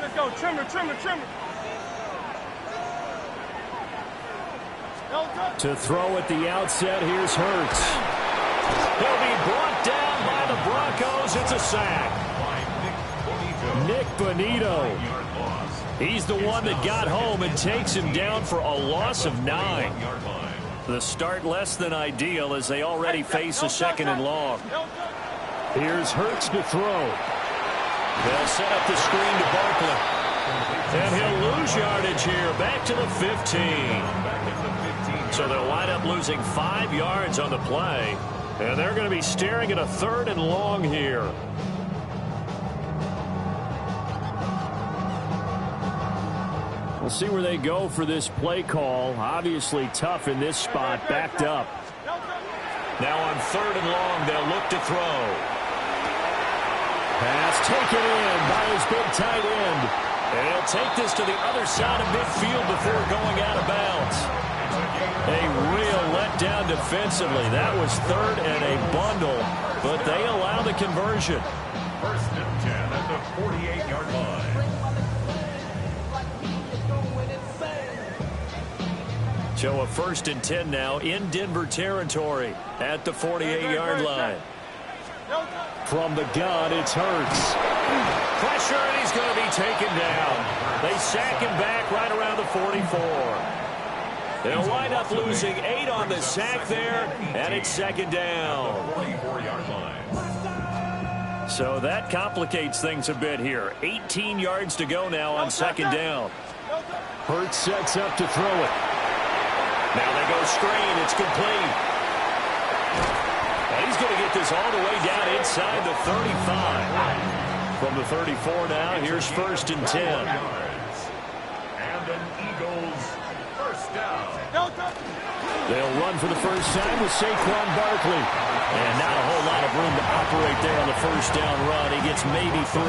let's go. Trimmer. To throw at the outset, here's Hurts. He'll be brought down by the Broncos. It's a sack. Nick Bonito. He's the one that got home and takes him down for a loss of 9. The start less than ideal as they already face a 2nd and long. Here's Hurts to throw. They'll set up the screen to Barkley. And he'll lose yardage here. Back to the 15. So they'll wind up losing 5 yards on the play. And they're going to be staring at a 3rd and long here. We'll see where they go for this play call. Obviously tough in this spot, backed up. Now on 3rd and long, they'll look to throw. Pass taken in by his big tight end. And he'll take this to the other side of midfield before going out of bounds. A real letdown defensively. That was 3rd and a bundle, but they allow the conversion. 1st and 10 at the 48-yard line. So a 1st and 10 now in Denver territory at the 48-yard line. From the gun, it's Hurts. Pressure, and he's going to be taken down. They sack him back right around the 44. They'll wind up losing 8 on the sack there, and it's 2nd down. So that complicates things a bit here. 18 yards to go now on 2nd down. Hurts sets up to throw it. Now they go screen. It's complete. And he's going to get this all the way down inside the 35. From the 34 now, here's 1st and 10. And an Eagles 1st down. They'll run for the first time with Saquon Barkley. And not a whole lot of room to operate there on the 1st down run. He gets maybe 3.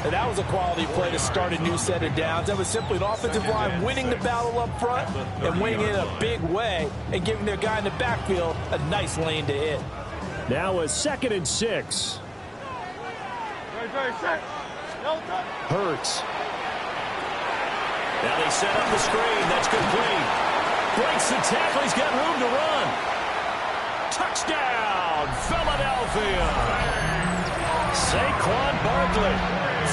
And that was a quality play to start a new set of downs. That was simply an offensive line winning the battle up front and winning it in a big way and giving their guy in the backfield a nice lane to hit. Now a 2nd and 6. Hurts. Now they set up the screen. That's complete. Breaks the tackle. He's got room to run. Touchdown, Philadelphia. Saquon Barkley,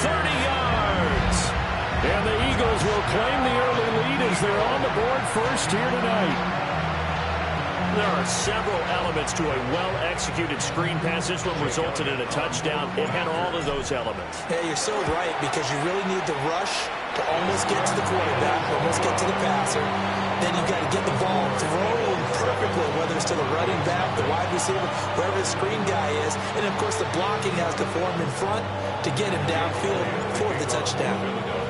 30 yards. And the Eagles will claim the early lead as they're on the board first here tonight. There are several elements to a well-executed screen pass. This one resulted in a touchdown. It had all of those elements. Yeah, you're so right, because you really need the rush to almost get to the quarterback, almost get to the passer. Then you've got to get the ball thrown perfectly, whether it's to the running back, the wide receiver, wherever the screen guy is. And, of course, the blocking has to form in front to get him downfield for the touchdown.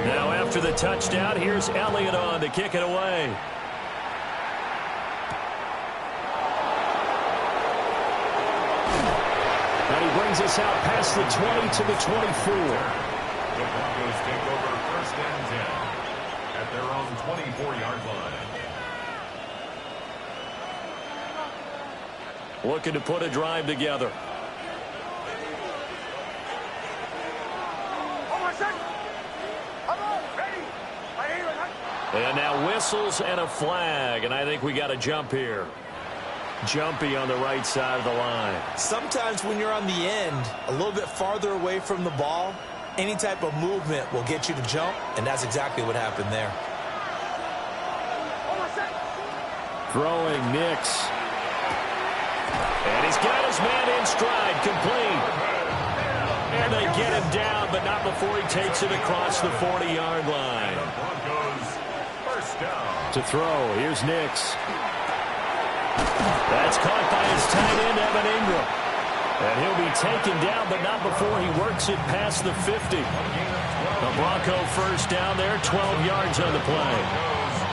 Now, after the touchdown, here's Elliott on to kick it away. And he brings us out past the 20 to the 24. The Broncos take over 1st and 10 at their own 24-yard line. Looking to put a drive together. And now whistles and a flag, and I think we got a jump here. Jumpy on the right side of the line. Sometimes when you're on the end, a little bit farther away from the ball, any type of movement will get you to jump, and that's exactly what happened there. Throwing Nix. And he's got his man in stride, complete. And they get him down, but not before he takes it across the 40-yard line. Broncos 1st down. To throw, here's Nix. That's caught by his tight end, Evan Ingram. And he'll be taken down, but not before he works it past the 50. The Bronco 1st down there, 12 yards on the play.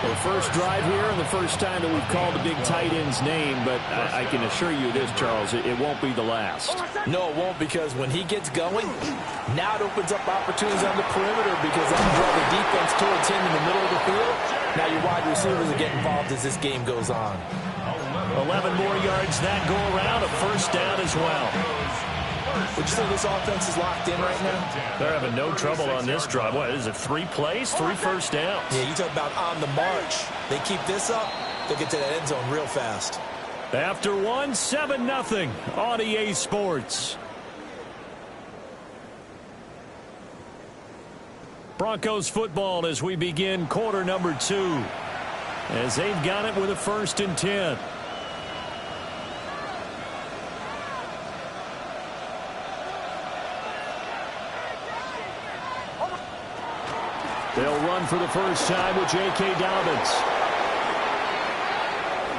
The first drive here and the first time that we've called the big tight end's name, but I can assure you this, Charles, it won't be the last. No, it won't, because when he gets going, now it opens up opportunities on the perimeter because that can draw the defense towards him in the middle of the field. Now your wide receivers will get involved as this game goes on. 11 more yards that go around, a 1st down as well. Would you say this offense is locked in right now? They're having no trouble on this drive. What is it, 3 plays, 3 first downs? Yeah, you talk about on the march. They keep this up, they'll get to that end zone real fast. After one, 7-0 on EA Sports. Broncos football as we begin quarter number 2. As they've got it with a 1st and 10. They'll run for the first time with J.K. Dobbins.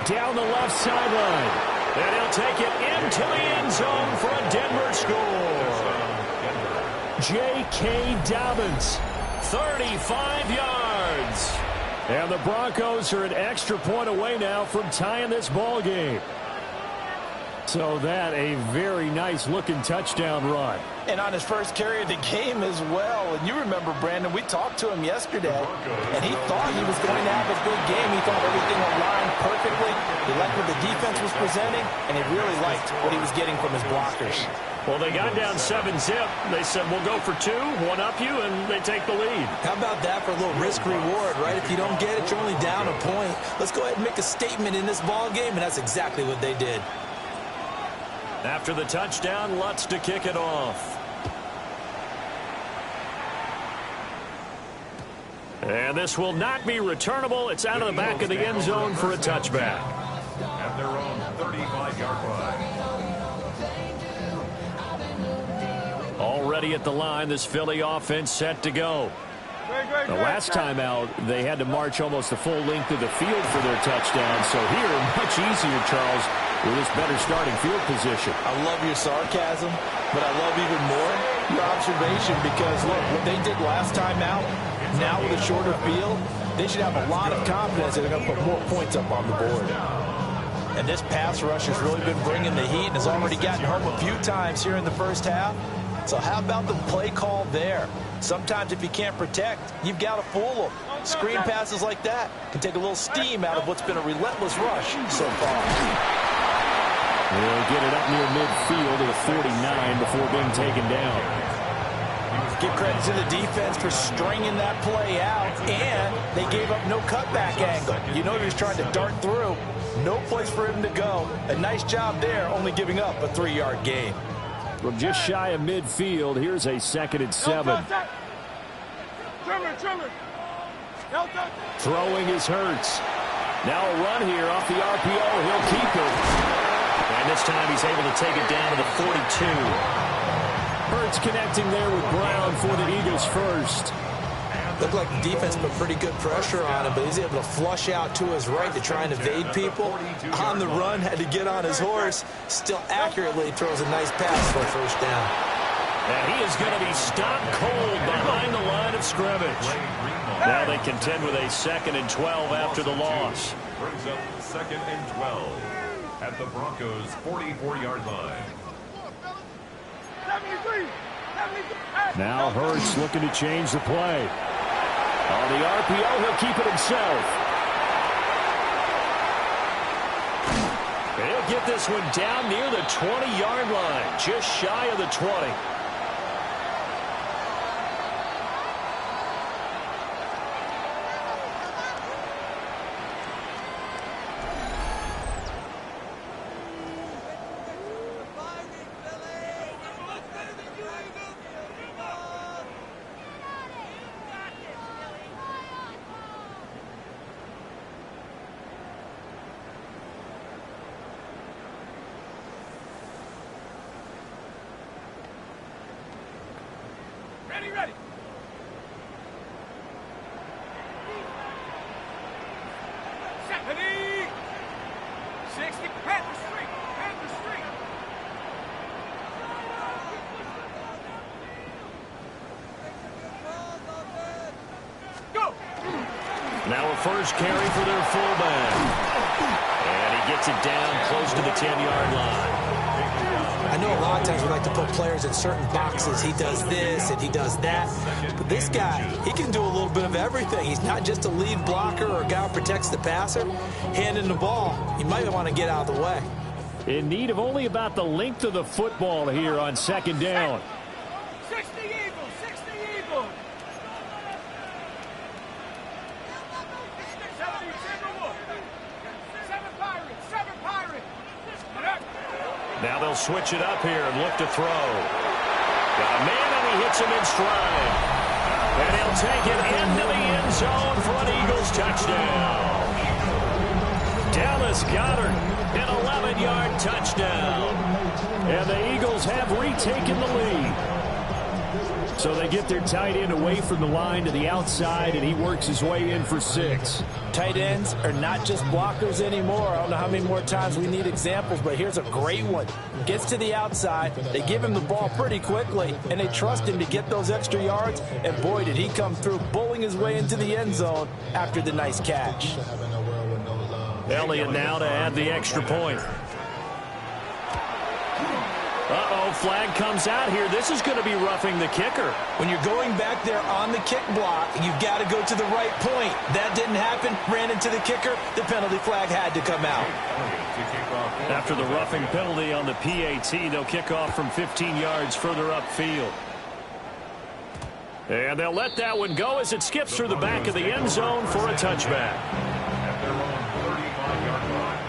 Down the left sideline. And he'll take it into the end zone for a Denver score. J.K. Dobbins, 35 yards. And the Broncos are an extra point away now from tying this ball game. So that a very nice looking touchdown run. And on his first carry of the game as well. And you remember, Brandon, we talked to him yesterday, and he thought he was going to have a good game. He thought everything aligned perfectly. He liked what the defense was presenting, and he really liked what he was getting from his blockers. Well, they got down 7-zip. They said, we'll go for 2, one up you, and they take the lead. How about that for a little risk-reward, right? If you don't get it, you're only down a point. Let's go ahead and make a statement in this ball game, and that's exactly what they did. After the touchdown, Lutz to kick it off. And this will not be returnable. It's out of the back of the end zone for a touchback. At their own 35-yard line. Already at the line, this Philly offense set to go. The last time out, they had to march almost the full length of the field for their touchdown. So here, much easier, Charles, with this better starting field position. I love your sarcasm, but I love even more your observation because, look, what they did last time out, now with a shorter field, they should have a lot of confidence that they're going to put more points up on the board. And this pass rush has really been bringing the heat and has already gotten home a few times here in the first half. So how about the play call there? Sometimes if you can't protect, you've got to fool them. Screen passes like that can take a little steam out of what's been a relentless rush so far. They'll get it up near midfield to the 49 before being taken down. Give credit to the defense for stringing that play out, and they gave up no cutback angle. You know he was trying to dart through. No place for him to go. A nice job there, only giving up a 3-yard gain. From just shy of midfield, here's a 2nd and 7. Throwing is Hurts. Now a run here off the RPO. He'll keep it. And this time he's able to take it down to the 42. Hurts connecting there with Brown for the Eagles first. Looked like the defense put pretty good pressure on him, but he's able to flush out to his right to try and evade people. On the run, had to get on his horse. Still accurately throws a nice pass for a first down. And he is going to be stopped cold behind the line of scrimmage. Now they contend with a 2nd and 12 after the loss. Brings up 2nd and 12 at the Broncos' 44-yard line. Now Hurts looking to change the play. On the RPO, he'll keep it himself. And he'll get this one down near the 20-yard line, just shy of the 20. Ready. 70. 60. Panther Street. Go. Now a first carry for their fullback. And he gets it down close to the 10-yard line. I know a lot of times we like to put players in certain boxes. He does this and he does that. But this guy, he can do a little bit of everything. He's not just a lead blocker or a guy who protects the passer. Handing the ball, you might want to get out of the way. In need of only about the length of the football here on second down. 60 Eagles, 60 Eagles. 70 Timberwolves. 7 Pirates, 7 Pirates. Now they'll switch it up here and look to throw. Got a man, and he hits him in stride. And he'll take it into the end zone for an Eagles touchdown. Dallas Goedert, an 11-yard touchdown. And the Eagles have retaken the lead. So they get their tight end away from the line to the outside, and he works his way in for 6. Tight ends are not just blockers anymore. I don't know how many more times we need examples, but here's a great one. Gets to the outside, they give him the ball pretty quickly, and they trust him to get those extra yards, and boy, did he come through, bowling his way into the end zone after the nice catch. Elliott now to add the extra point. Uh-oh, flag comes out here. This is going to be roughing the kicker. When you're going back there on the kick block, you've got to go to the right point. That didn't happen. Ran into the kicker. The penalty flag had to come out. After the roughing penalty on the PAT, they'll kick off from 15 yards further upfield. And they'll let that one go as it skips through the back of the end zone for a touchback. At their own 35-yard line.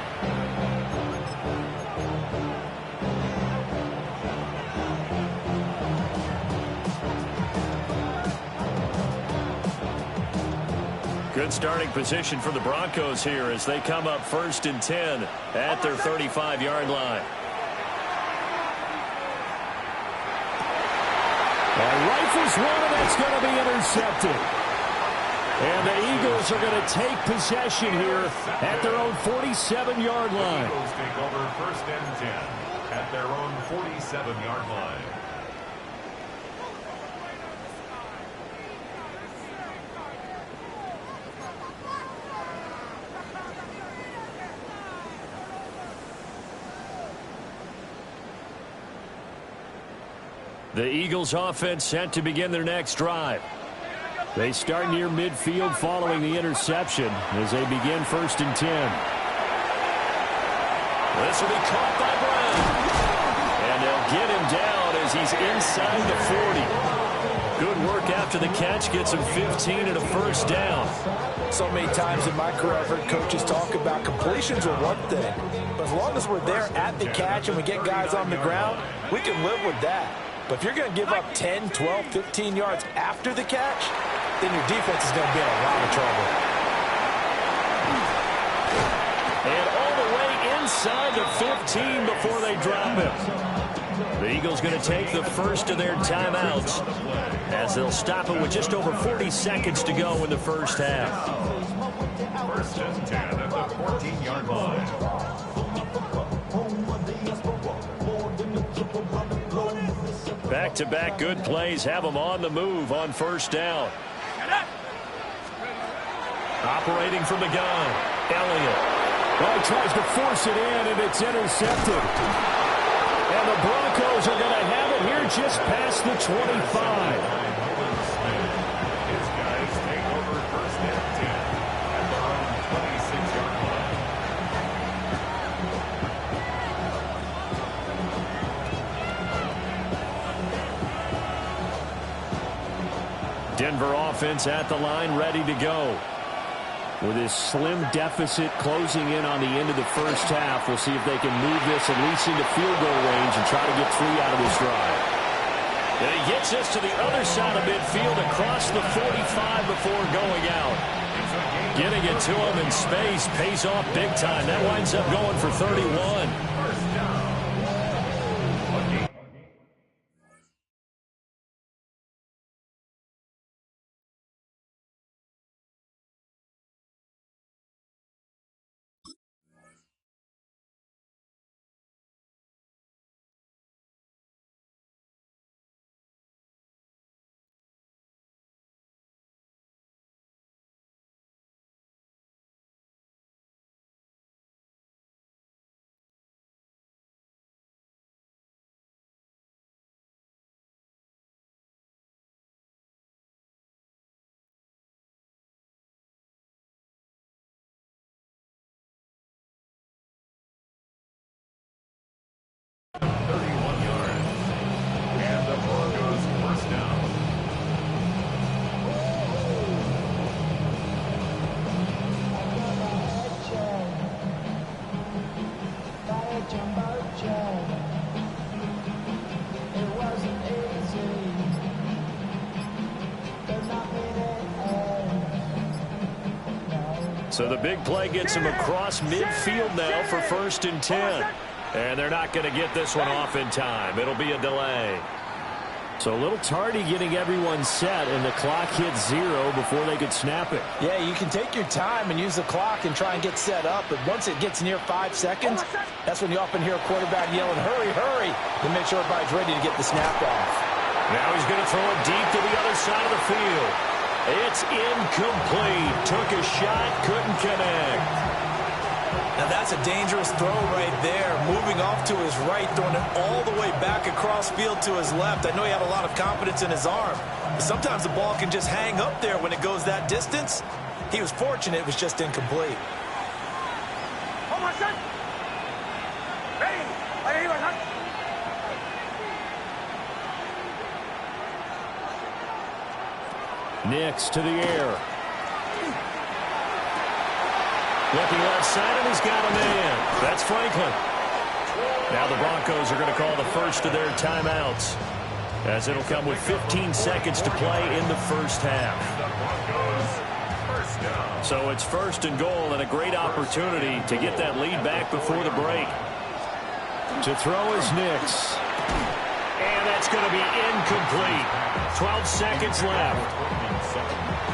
Good starting position for the Broncos here as they come up 1st and 10 at their 35-yard line. And rifles one, and that's going to be intercepted. And the Eagles are going to take possession here at their own 47-yard line. Eagles take over 1st and 10 at their own 47-yard line. The Eagles offense set to begin their next drive. They start near midfield following the interception as they begin 1st and 10. This will be caught by Brown. And they'll get him down as he's inside the 40. Good work after the catch. Gets him 15 and a 1st down. So many times in my career I've heard coaches talk about completions are one thing. But as long as we're there at the catch and we get guys on the ground, we can live with that. But if you're going to give up 10, 12, 15 yards after the catch, then your defense is going to be in a lot of trouble. And all the way inside the 15 before they drop him. The Eagles going to take the first of their timeouts as they'll stop it with just over 40 seconds to go in the first half. 1st and 10 at the 14-yard line. Back-to-back good plays have them on the move on 1st down. Operating from the gun, Elliott. Well, he tries to force it in, and it's intercepted. And the Broncos are going to have it here just past the 25. His guys take over 1st and 10 at their own 26-yard line. Denver offense at the line, ready to go. With this slim deficit closing in on the end of the first half, we'll see if they can move this at least into field goal range and try to get 3 out of this drive. And he gets us to the other side of midfield across the 45 before going out. Getting it to him in space pays off big time. That winds up going for 31. So the big play gets him across midfield now for 1st and 10. And they're not going to get this one off in time. It'll be a delay. So a little tardy getting everyone set, and the clock hits 0 before they could snap it. Yeah, you can take your time and use the clock and try and get set up, but once it gets near 5 seconds, that's when you often hear a quarterback yelling, hurry, hurry, to make sure everybody's ready to get the snap off. Now he's going to throw it deep to the other side of the field. It's incomplete. Took a shot, couldn't connect. Now that's a dangerous throw right there. Moving off to his right, throwing it all the way back across field to his left. I know he had a lot of confidence in his arm, but sometimes the ball can just hang up there when it goes that distance. He was fortunate it was just incomplete. Nix to the air. Looking left side, and he's got a man. That's Franklin. Now the Broncos are going to call the first of their timeouts, as it'll come with 15 seconds to play in the first half. So it's 1st and goal, and a great opportunity to get that lead back before the break. To throw is Nix. And that's going to be incomplete. 12 seconds left.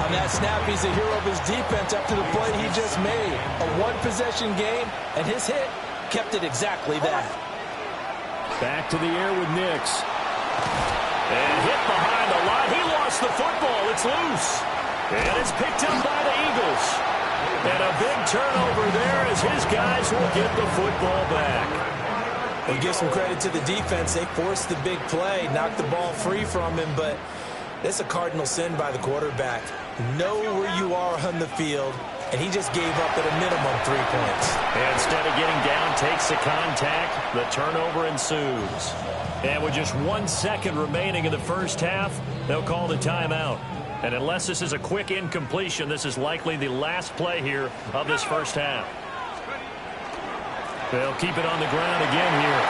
On that snap, he's a hero of his defense after the play he just made. A one-possession game, and his hit kept it exactly that. Back to the air with Nix. And hit behind the line. He lost the football. It's loose. And it's picked up by the Eagles. And a big turnover there as his guys will get the football back. We'll give some credit to the defense. They forced the big play, knocked the ball free from him, but it's a cardinal sin by the quarterback. Know where you are on the field, and he just gave up at a minimum 3 points. And instead of getting down, takes the contact. The turnover ensues. And with just 1 second remaining in the first half, they'll call the timeout. And unless this is a quick incompletion, this is likely the last play here of this first half. They'll keep it on the ground again here.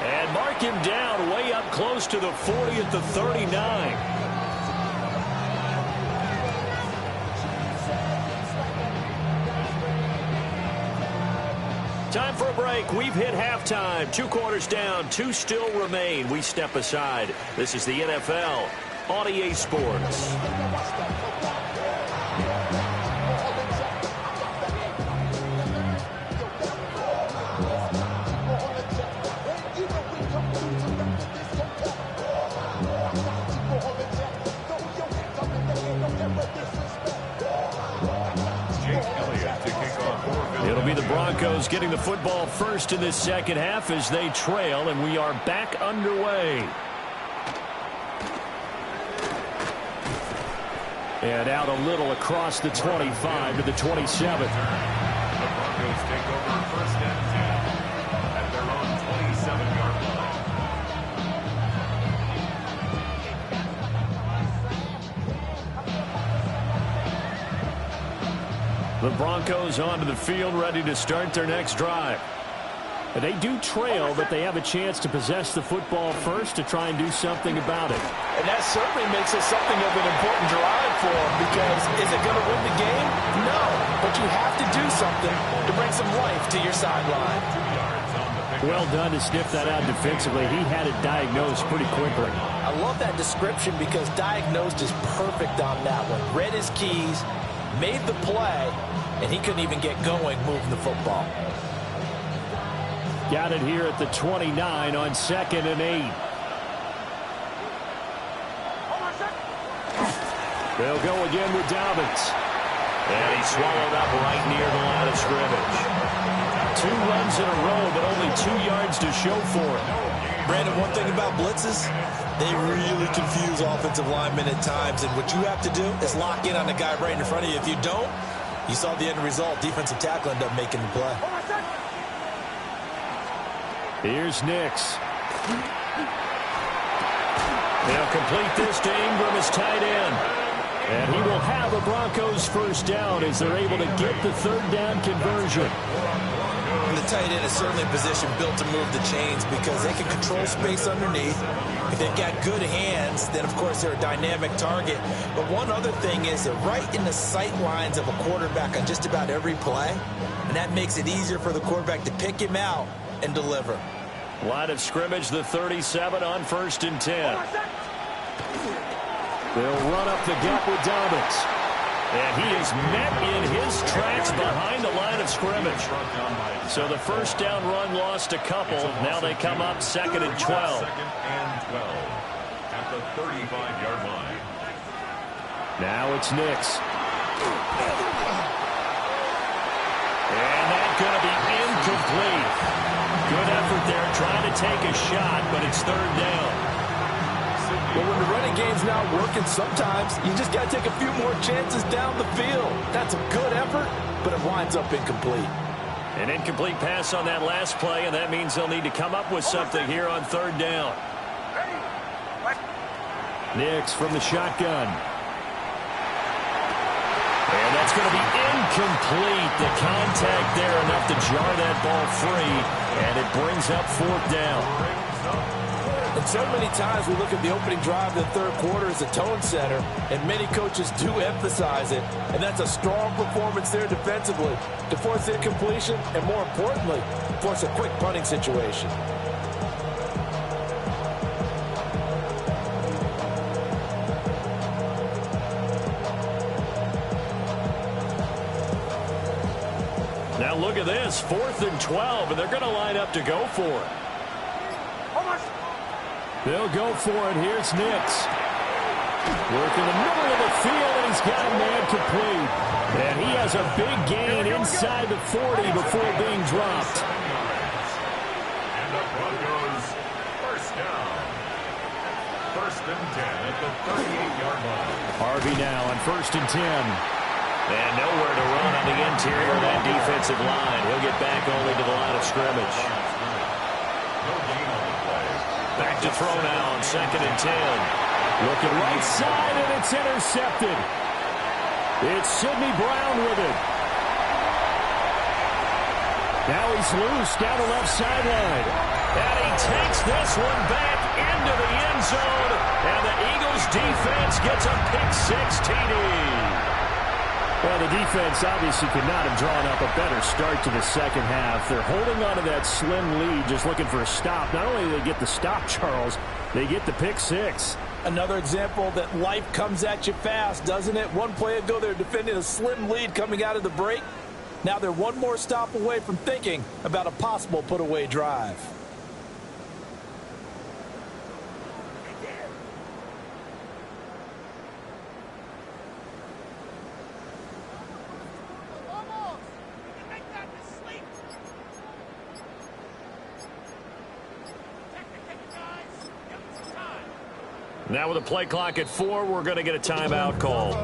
And mark him down way up close to the 40 at the 39. Time for a break. We've hit halftime. 2 quarters down. 2 still remain. We step aside. This is the NFL on EA Sports. It'll be the Broncos getting the football first in this second half as they trail, and we are back underway. And out a little across the 25 to the 27. The Broncos take over 1st and 10 at their own 27-yard line. The Broncos onto the field, ready to start their next drive. And they do trail, but they have a chance to possess the football first to try and do something about it. And that certainly makes it something of an important drive for them, because is it going to win the game? No, but you have to do something to bring some life to your sideline. Well done to sniff that out defensively. He had it diagnosed pretty quickly. I love that description because diagnosed is perfect on that one. Read his keys, made the play, and he couldn't even get going moving the football. Got it here at the 29 on 2nd and 8. They'll go again with Dobbins. And he's swallowed up right near the line of scrimmage. 2 runs in a row, but only 2 yards to show for it. Brandon, one thing about blitzes, they really confuse offensive linemen at times, and what you have to do is lock in on the guy right in front of you. If you don't, you saw the end result. Defensive tackle ended up making the play. Here's Nix. They'll complete this to Ingram as tight end. And he will have a Broncos first down as they're able to get the 3rd down conversion. And the tight end is certainly a position built to move the chains because they can control space underneath. If they've got good hands, then, of course, they're a dynamic target. But one other thing is they're right in the sight lines of a quarterback on just about every play, and that makes it easier for the quarterback to pick him out and deliver. Line of scrimmage, the 37 on 1st and 10. They'll run up the gut with Dobbins. And he is met in his tracks behind the line of scrimmage. So the first down run lost a couple. Now they come up 2nd and 12. 2nd and 12 at the 35-yard line. Now it's Nix. And that's going to be incomplete. Good effort there trying to take a shot, but it's 3rd down. Well, when the running game's not working, sometimes you just got to take a few more chances down the field. That's a good effort, but it winds up incomplete. An incomplete pass on that last play, and that means they'll need to come up with something here on 3rd down. Nix from the shotgun. And that's going to be incomplete. The contact there enough to jar that ball free, and it brings up 4th down. And so many times we look at the opening drive of the 3rd quarter as a tone setter, and many coaches do emphasize it. And that's a strong performance there defensively to force incompletion and, more importantly, force a quick punting situation. Now look at this, 4th and 12, and they're going to line up to go for it. They'll go for it. Here's Nix. Work in the middle of the field, and he's got a man complete. And he has a big gain inside the 40 before being dropped. And the Broncos first down. 1st and 10 at the 38-yard line. Harvey now on 1st and 10. And nowhere to run on the interior of that defensive line. He'll get back only to the line of scrimmage. No gain on the play. Back to throw now on 2nd and 10. Looking right side, and it's intercepted. It's Sidney Brown with it. Now he's loose down the left sideline. And he takes this one back into the end zone. And the Eagles defense gets a pick-6 TD. Well, the defense obviously could not have drawn up a better start to the second half. They're holding on to that slim lead, just looking for a stop. Not only do they get the stop, Charles, they get the pick-6. Another example that life comes at you fast, doesn't it? One play ago, they're defending a slim lead coming out of the break. Now they're one more stop away from thinking about a possible put-away drive. Now with a play clock at 4, we're going to get a timeout call.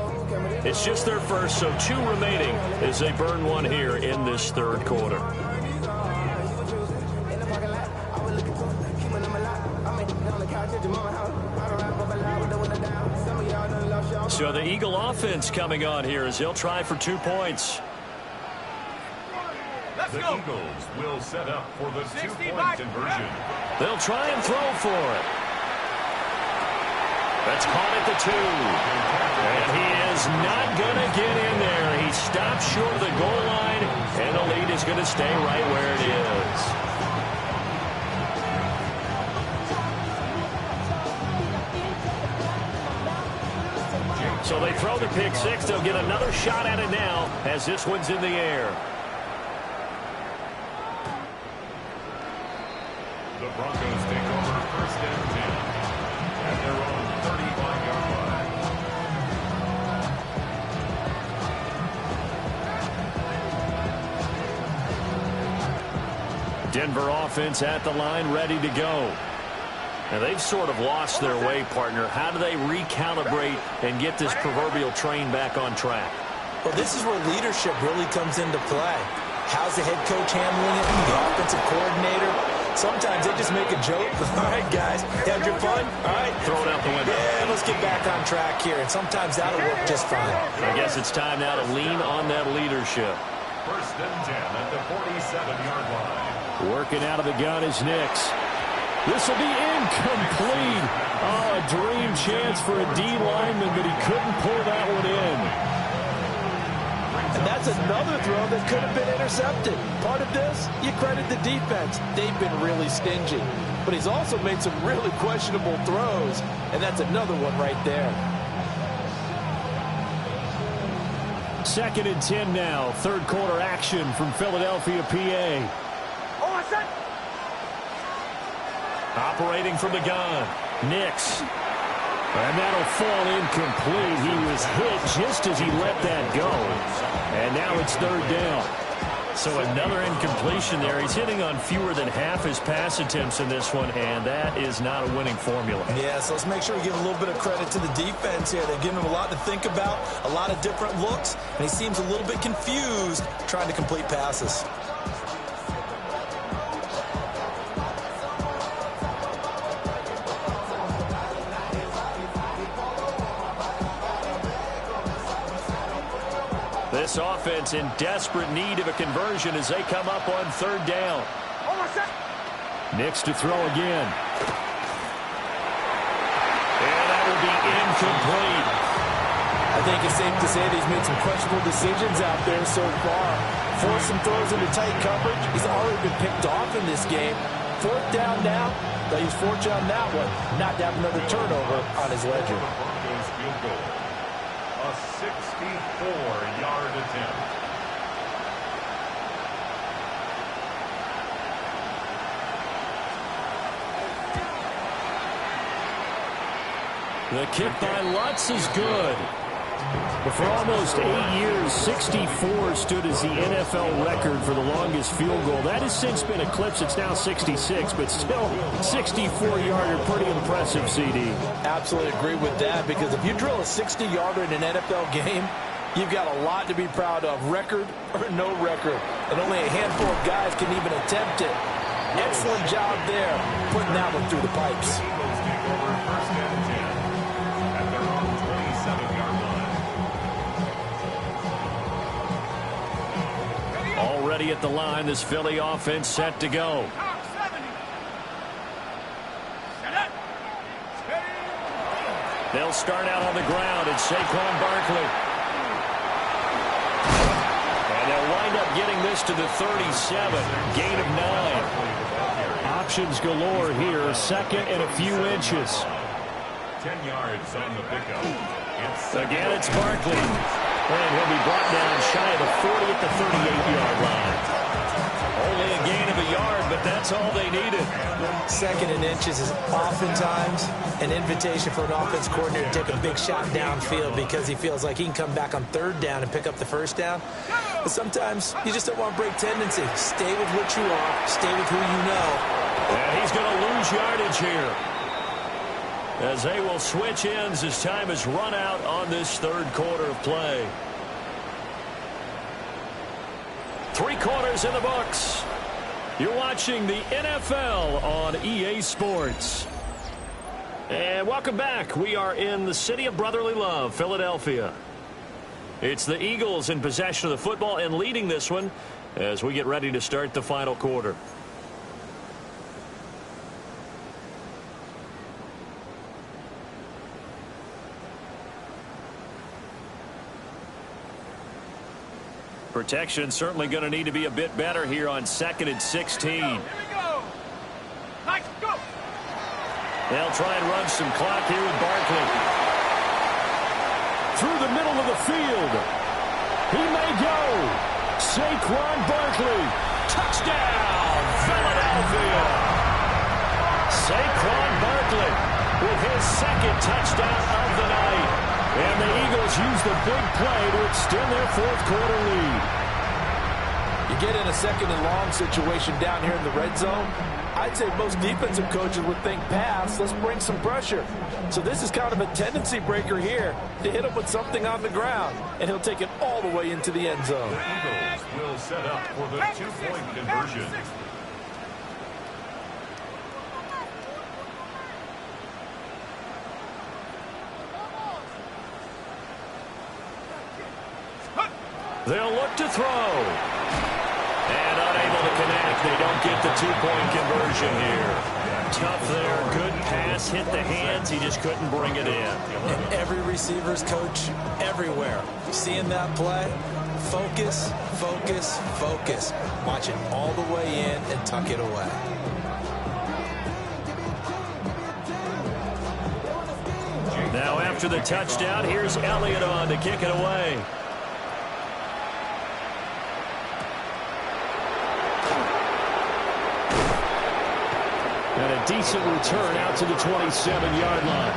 It's just their first, so 2 remaining as they burn one here in this 3rd quarter. So the Eagle offense coming on here as they'll try for 2 points. The Eagles will set up for the 2-point conversion. They'll try and throw for it. That's caught at the 2. And he is not going to get in there. He stops short of the goal line, and the lead is going to stay right where it is. So they throw the pick-6. They'll get another shot at it now as this one's in the air. The Broncos take over 1st and 10 at their own 35-yard line. Denver offense at the line, ready to go. Now, they've sort of lost their way, partner. How do they recalibrate and get this proverbial train back on track? Well, this is where leadership really comes into play. How's the head coach handling it? The offensive coordinator? Sometimes they just make a joke. All right, guys, had your fun? All right. Throw it out the window. Yeah, let's get back on track here. And sometimes that'll work just fine. I guess it's time now to lean on that leadership. 1st and 10 at the 47-yard line. Working out of the gun is Nix. This will be incomplete. Oh, a dream chance for a D lineman, but he couldn't pull that one in. And that's another throw that could have been intercepted. Part of this, you credit the defense. They've been really stingy. But he's also made some really questionable throws, and that's another one right there. 2nd and 10 now. Third quarter action from Philadelphia, PA. Operating from the gun. Nix. And that'll fall incomplete. He was hit just as he let that go. And now it's 3rd down. So another incompletion there. He's hitting on fewer than half his pass attempts in this one, and that is not a winning formula. Yeah, so let's make sure we give a little bit of credit to the defense here. They've given him a lot to think about, a lot of different looks, and he seems a little bit confused trying to complete passes. This offense in desperate need of a conversion as they come up on 3rd down. Nix to throw again. And that will be incomplete. I think it's safe to say that he's made some questionable decisions out there so far. Forced some throws into tight coverage. He's already been picked off in this game. 4th down now. But he's fortunate on that one, not to have another turnover on his ledger. A 64-yard attempt. The kick by Lutz is good. But for almost 8 years, 64 stood as the NFL record for the longest field goal. That has since been eclipsed. It's now 66, but still 64-yarder, pretty impressive, CD. Absolutely agree with that, because if you drill a 60-yarder in an NFL game, you've got a lot to be proud of, record or no record. And only a handful of guys can even attempt it. Excellent job there, putting that one through the pipes. Take over 1st and 10 at their own 27-yard line. Already at the line, this Philly offense set to go. They'll start out on the ground. It's Saquon Barkley. And they'll wind up getting this to the 37. Gain of 9. Options galore here. 2nd and a few inches. 10 yards on the pickup. Again, it's Barkley. And he'll be brought down shy of the 40 at the 38-yard line. Only a gain of a yard, but that's all they needed. 2nd and inches is oftentimes an invitation for an offense coordinator to take a big shot downfield because he feels like he can come back on 3rd down and pick up the 1st down. But sometimes you just don't want to break tendency. Stay with what you are. Stay with who you know. And he's going to lose yardage here, as they will switch ends as time is run out on this 3rd quarter of play. 3 quarters in the books. You're watching the NFL on EA Sports. And welcome back. We are in the city of brotherly love, Philadelphia. It's the Eagles in possession of the football and leading this one as we get ready to start the final quarter. Protection certainly going to need to be a bit better here on 2nd and 16. Here we go. Nice, go. They'll try and run some clock here with Barkley. Through the middle of the field. He may go. Saquon Barkley. Touchdown, Philadelphia. Saquon Barkley with his 2nd touchdown of the night. And the Eagles use the big play to extend their 4th quarter lead. You get in a 2nd and long situation down here in the red zone, I'd say most defensive coaches would think pass, let's bring some pressure. So this is kind of a tendency breaker here to hit him with something on the ground, and he'll take it all the way into the end zone. Eagles will set up for the 2-point conversion. They'll look to throw. And unable to connect. They don't get the 2-point conversion here. tough there. Good pass, hit the hands. He just couldn't bring it in. And every receiver's coach everywhere. Seeing that play, focus, focus, focus. Watch it all the way in and tuck it away. Now after the touchdown, here's Elliott on to kick it away. And a decent return out to the 27-yard line.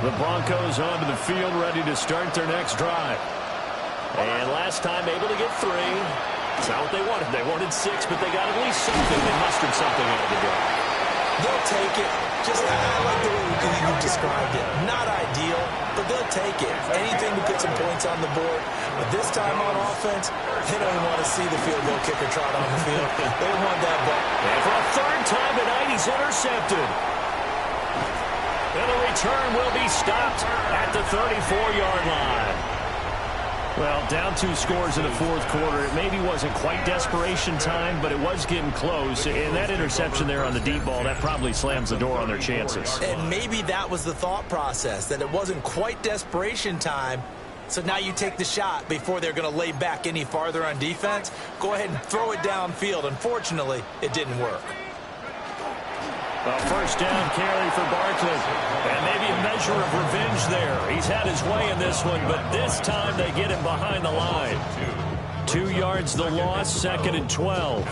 The Broncos onto the field, ready to start their next drive. And last time able to get 3. It's not what they wanted. They wanted 6, but they got at least something. They mustered something out of the drive. They'll take it. Just I like the way you described it. Not ideal, but they'll take it. Anything to put some points on the board. But this time on offense, they don't even want to see the field goal kicker trot on the field. They want that ball. And for a third time tonight, he's intercepted. And the return will be stopped at the 34-yard line. Well, down 2 scores in the fourth quarter. It maybe wasn't quite desperation time, but it was getting close. And that interception there on the deep ball, that probably slams the door on their chances. And maybe that was the thought process, that it wasn't quite desperation time. So now you take the shot before they're going to lay back any farther on defense. Go ahead and throw it downfield. Unfortunately, it didn't work. A first down carry for Barkley. And maybe a measure of revenge there. He's had his way in this one, but this time they get him behind the line. 2 yards the loss, 2nd and 12.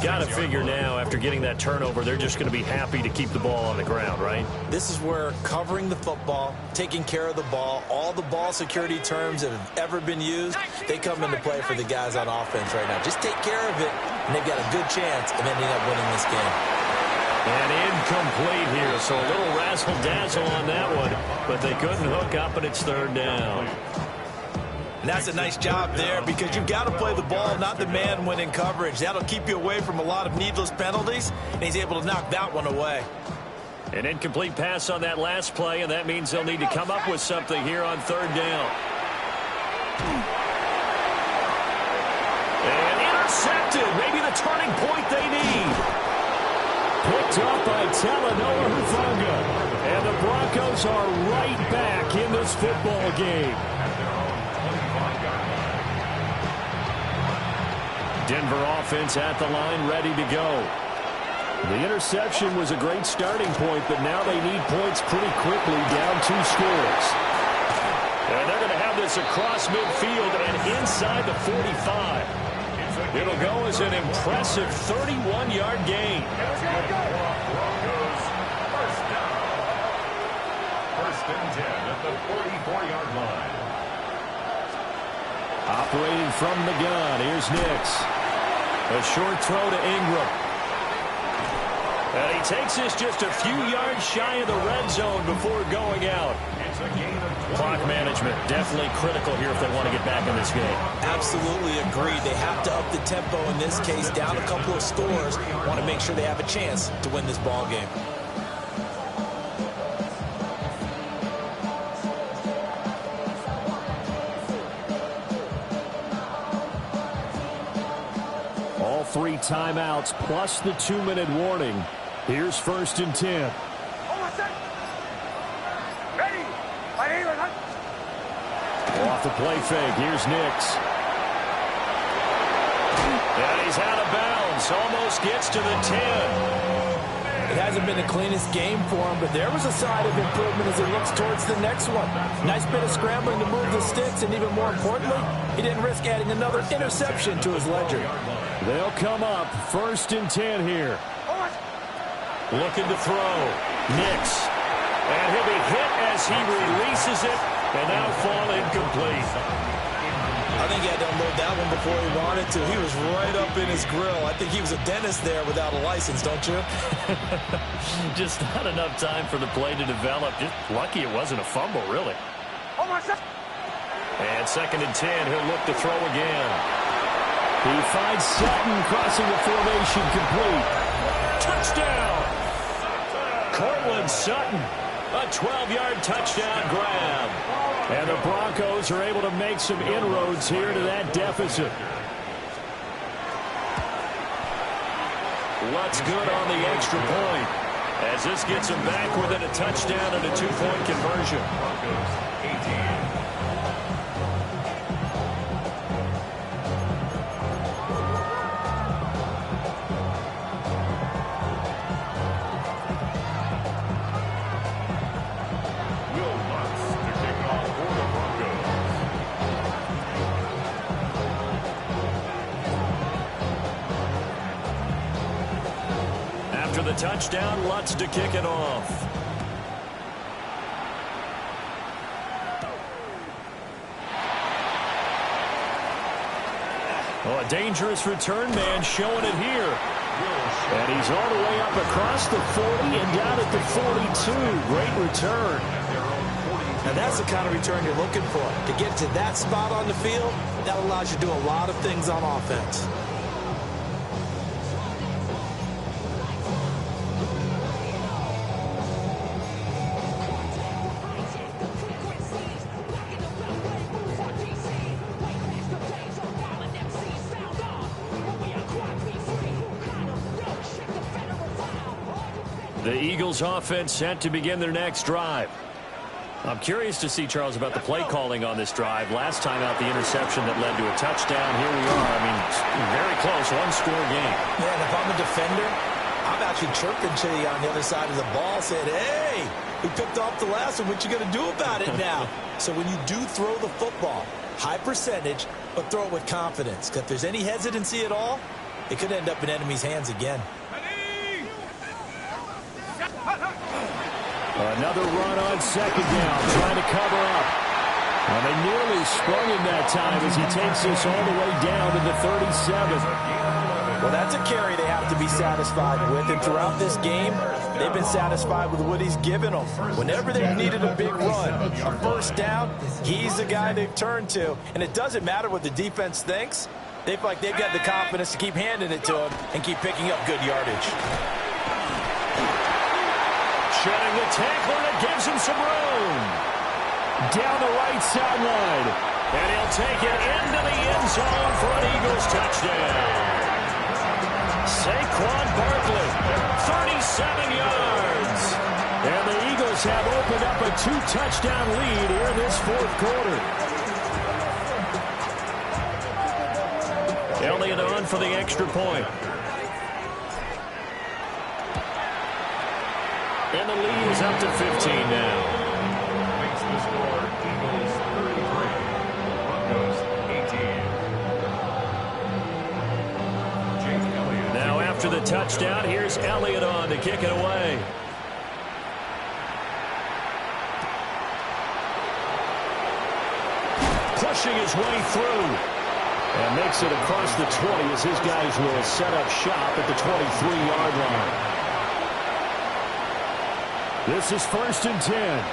Got to figure now, after getting that turnover, they're just going to be happy to keep the ball on the ground, right? This is where covering the football, taking care of the ball, all the ball security terms that have ever been used, they come into play for the guys on offense right now. Just take care of it, and they've got a good chance of ending up winning this game. And incomplete here, so a little razzle-dazzle on that one, but they couldn't hook up, and it's 3rd down. And that's a nice job there, because you've got to play the ball, not the man when in coverage. That'll keep you away from a lot of needless penalties, and he's able to knock that one away. An incomplete pass on that last play, and that means they'll need to come up with something here on 3rd down. And intercepted, maybe the turning point they need. Picked up by Talanoa Hufanga. And the Broncos are right back in this football game. Denver offense at the line, ready to go. The interception was a great starting point, but now they need points pretty quickly, down 2 scores. And they're going to have this across midfield and inside the 45. It'll go as an impressive 31-yard gain. Broncos, first down. 1st and 10 at the 44-yard line. Operating from the gun, here's Nix. A short throw to Ingram. And he takes this just a few yards shy of the red zone before going out. Clock management definitely critical here if they want to get back in this game. Absolutely agreed. They have to up the tempo in this case, down a couple of scores. Want to make sure they have a chance to win this ball game. All 3 timeouts plus the 2-minute warning. Here's 1st and 10. Off the play fake, here's Nix. And he's out of bounds, almost gets to the 10. It hasn't been the cleanest game for him, but there was a side of improvement as he looks towards the next one. Nice bit of scrambling to move the sticks, and even more importantly, he didn't risk adding another interception to his ledger. They'll come up, 1st and 10 here. Looking to throw, Nix. And he'll be hit as he releases it, and that'll fall incomplete. I think he had to unload that one before he wanted to. He was right up in his grill. I think he was a dentist there without a license, don't you? Just not enough time for the play to develop. Just lucky it wasn't a fumble, really. And 2nd and 10, he'll look to throw again. He finds Sutton crossing the formation complete. Touchdown! Cortland Sutton, a 12-yard touchdown grab. And the Broncos are able to make some inroads here to that deficit. What's good on the extra point? As this gets them back within a touchdown and a 2-point conversion. Broncos 18. After the touchdown, Lutz to kick it off. Oh, a dangerous return man showing it here. And he's all the way up across the 40 and down at the 42. Great return. And that's the kind of return you're looking for. To get to that spot on the field, that allows you to do a lot of things on offense. The Eagles offense set to begin their next drive. I'm curious to see, Charles, about the play calling on this drive. Last time out, the interception that led to a touchdown. Here we are. I mean, very close, one-score game. Yeah, and if I'm a defender, I'm actually chirping to you on the other side of the ball, saying, hey, we picked off the last one. What you going to do about it now? So when you do throw the football, high percentage, but throw it with confidence. Because if there's any hesitancy at all, it could end up in enemy's hands again. Another run on second down, trying to cover up. And they nearly sprung him that time as he takes this all the way down to the 37. Well, that's a carry they have to be satisfied with. And throughout this game, they've been satisfied with what he's given them. Whenever they've needed a big run, a first down, he's the guy they've turned to. And it doesn't matter what the defense thinks. They feel like they've got the confidence to keep handing it to him and keep picking up good yardage. Shedding the tackler that gives him some room. Down the right sideline. And he'll take it into the end zone for an Eagles touchdown. Saquon Barkley, 37 yards. And the Eagles have opened up a 2-touchdown lead here in this fourth quarter. Elliott on for the extra point. And the lead is up to 15 now. Makes the score Eagles 33, Broncos 18. Jake Elliott. Now after the touchdown, here's Elliott on to kick it away. Pushing his way through. And makes it across the 20 as his guys will set up shop at the 23-yard line. This is 1st and 10.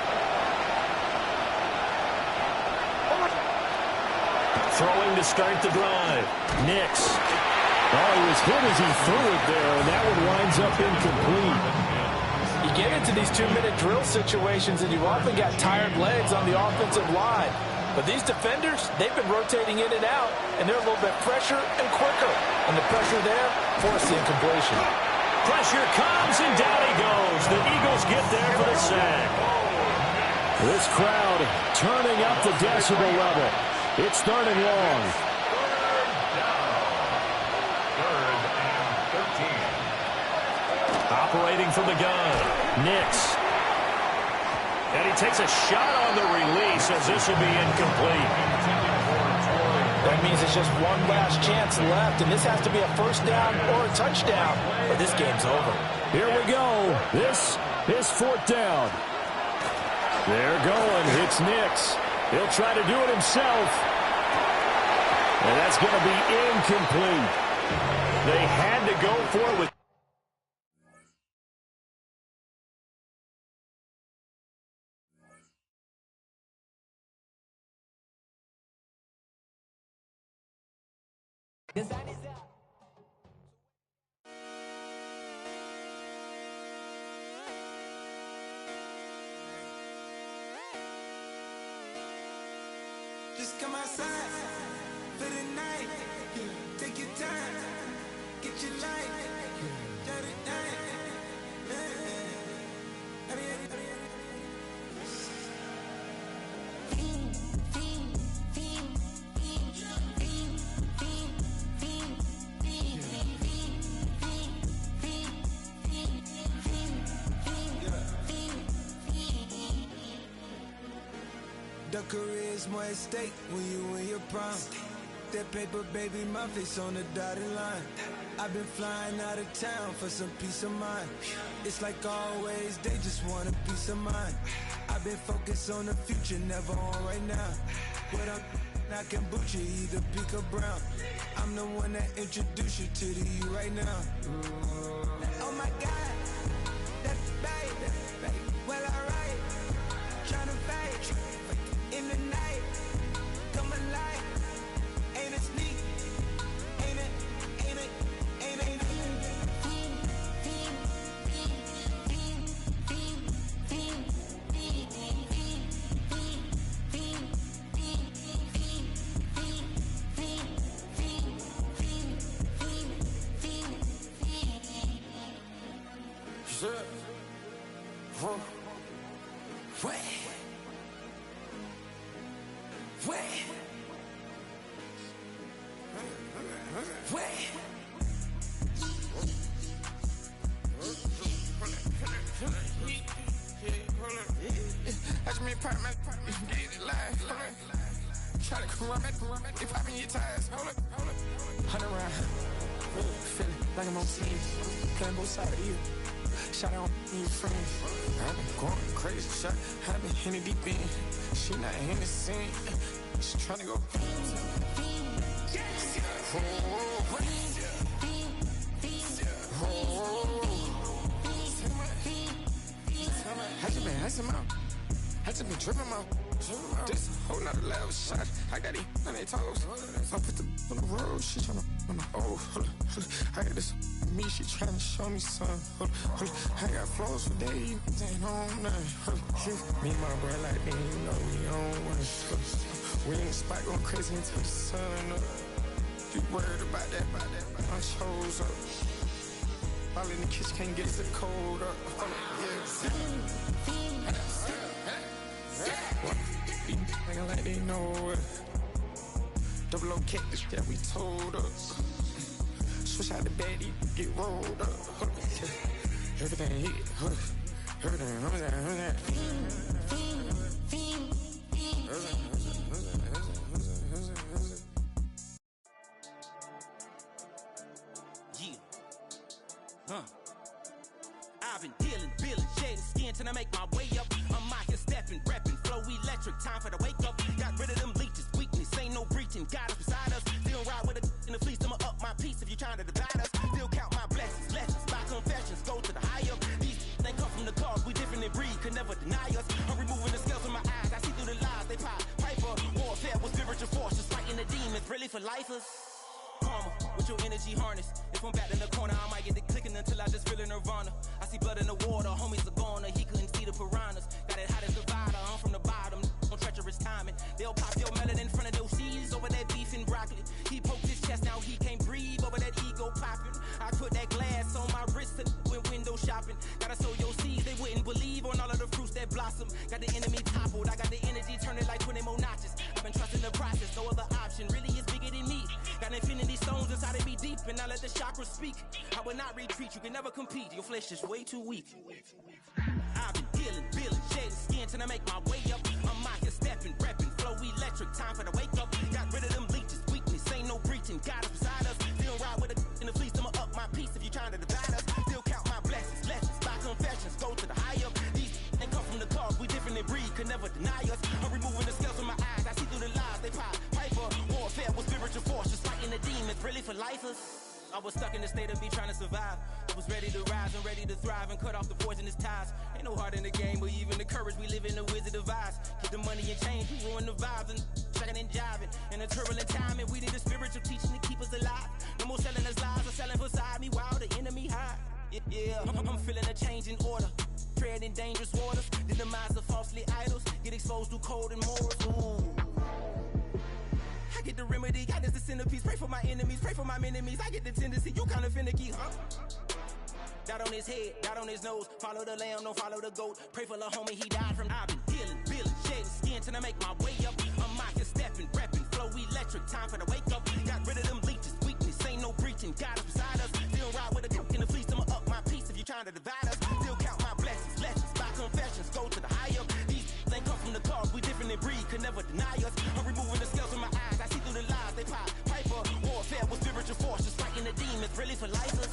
Throwing to start the drive. Nix. Oh, he was hit as he threw it there, and that one winds up incomplete. You get into these 2-minute drill situations, and you've often got tired legs on the offensive line. But these defenders, they've been rotating in and out, and they're a little bit fresher and quicker. And the pressure there forced the incompletion. Pressure comes, and down he goes. The Eagles get there for the sack. This crowd turning up the decibel level. It's 3rd and long. Third and 13. Operating from the gun. Nix. And he takes a shot on the release as this will be incomplete. That means it's just one last chance left, and this has to be a first down or a touchdown, or this game's over. Here we go. This is 4th down. They're going. It's Nix. He'll try to do it himself. And that's going to be incomplete. They had to go for it with Just come outside for the night. Take your time, get your life. Shut it down. The career is more at stake when you win your prime. That paper, baby, my face on the dotted line. I've been flying out of town for some peace of mind. It's like always, they just want a peace of mind. I've been focused on the future, never on right now. But I'm not kombucha, either pink or brown. I'm the one that introduced you to the you right now. Oh my God, that's babe. Well, alright, tryna fight in the night, come alive. Ain't it sneak? Ain't it? Ain't it? Ain't it? Watch me pop my get it live. Try to come run back, they popping your tires. Hold up. 100 round. Feeling like I'm on team. Playing both sides of you. Shout out on your friends. I've been going crazy. Shot, I've been in the deep end. She not in the scene. She tryna go. I just been tripping out. This whole nother level shot. I got it on their toes. I put the on the road. She tryna on the I got this me. She tryna show me something. I got flows for days. Ain't on nothing. Me and my bro like me, you know we on one. We in the spot going crazy until the sun up. You worried about that? I chose up. All in the kitchen can't get the cold up. Nigga like they know it. Double O cactus, yeah, we told us. Switch out the baddie, get rolled up. Everything hit, everything. I've been dealing, shedding skin till I make my way up. I'm out here stepping, repping, flow electric, time for the wake up. Got rid of them leeches, weakness, ain't no breaching. God is beside us, still ride with a in the fleece. I'ma up my piece if you trying to divide us. Still count my blessings, lessons, my confessions, go to the higher. These they come from the cause, we different in breed, could never deny us. I'm removing the scales from my eyes, I see through the lies, they pop. Piper, warfare with spiritual forces, fighting the demons, really for lifers. Karma, with your energy harness. If I'm back in the corner, I might get the clicking until I just feel a nirvana. I see blood in the water, homies are gone, he couldn't see the piranhas. Got it hot as divider, I'm from the bottom, on treacherous timing. They'll pop your melon in front of those seeds over that beef and broccoli. He poked his chest, now he can't breathe over that ego popping. I put that glass on my wrist and went window shopping. Gotta sow your seeds, they wouldn't believe on all of the fruits that blossom. Got the enemy toppled, I got the energy turning like 20 more notches. I've been trusting the process, no other option really is bigger than me. Got infinity stones inside of me deep, and I let the chakras speak. I will not retreat, you can never compete, your flesh is way too weak. I've been dealing, shedding skin till I make my way up. I'm out here stepping, repping, flow electric, time for the wake up. Got rid of them leeches, weakness, ain't no breaching. God is beside us, still ride with a in the fleece. I'ma up my piece if you trying to divide us. Still count my blessings, lessons, my confessions, go to the high up. These ain't come from the cause, we different in breed, could never deny us. I'm removing the scales from my eyes, I see through the lies, they pop. Piper, warfare with spiritual forces, fighting the demons, really for lifers. I was stuck in the state of me trying to survive. I was ready to rise and ready to thrive and cut off the poisonous ties. Ain't no heart in the game, but even the courage. We live in the Wizard of Oz. Get the money and change, we ruin the vibes and chucking and jiving. In a turbulent time, and we need a spiritual teaching to keep us alive. No more selling us lies or selling beside me while the enemy hide. Yeah, I'm feeling a change in order. Treading dangerous waters. The demise of falsely idols. Get exposed to cold and morals. Ooh. I get the remedy, God is the centerpiece. Pray for my enemies, pray for my enemies. I get the tendency, you kinda finicky, huh? Dot on his head, dot on his nose. Follow the lamb, don't follow the goat. Pray for the homie, he died from. I've been healing, building, shedding skin till I make my way up. I'm mocking, stepping, repping, flow electric. Time for the wake up. Got rid of them leeches, weakness, ain't no preaching. God is beside us. Still ride with a cook in the fleece. I'ma up my piece if you're trying to divide us. Still count my blessings, lessons, by confessions. Go to the high up. These ain't come from the cause, we different in breed, could never deny us. I'm removing the scales from my eyes. I see through the lies they pop. Piper, warfare with spiritual forces, fighting the demons, really for lifers.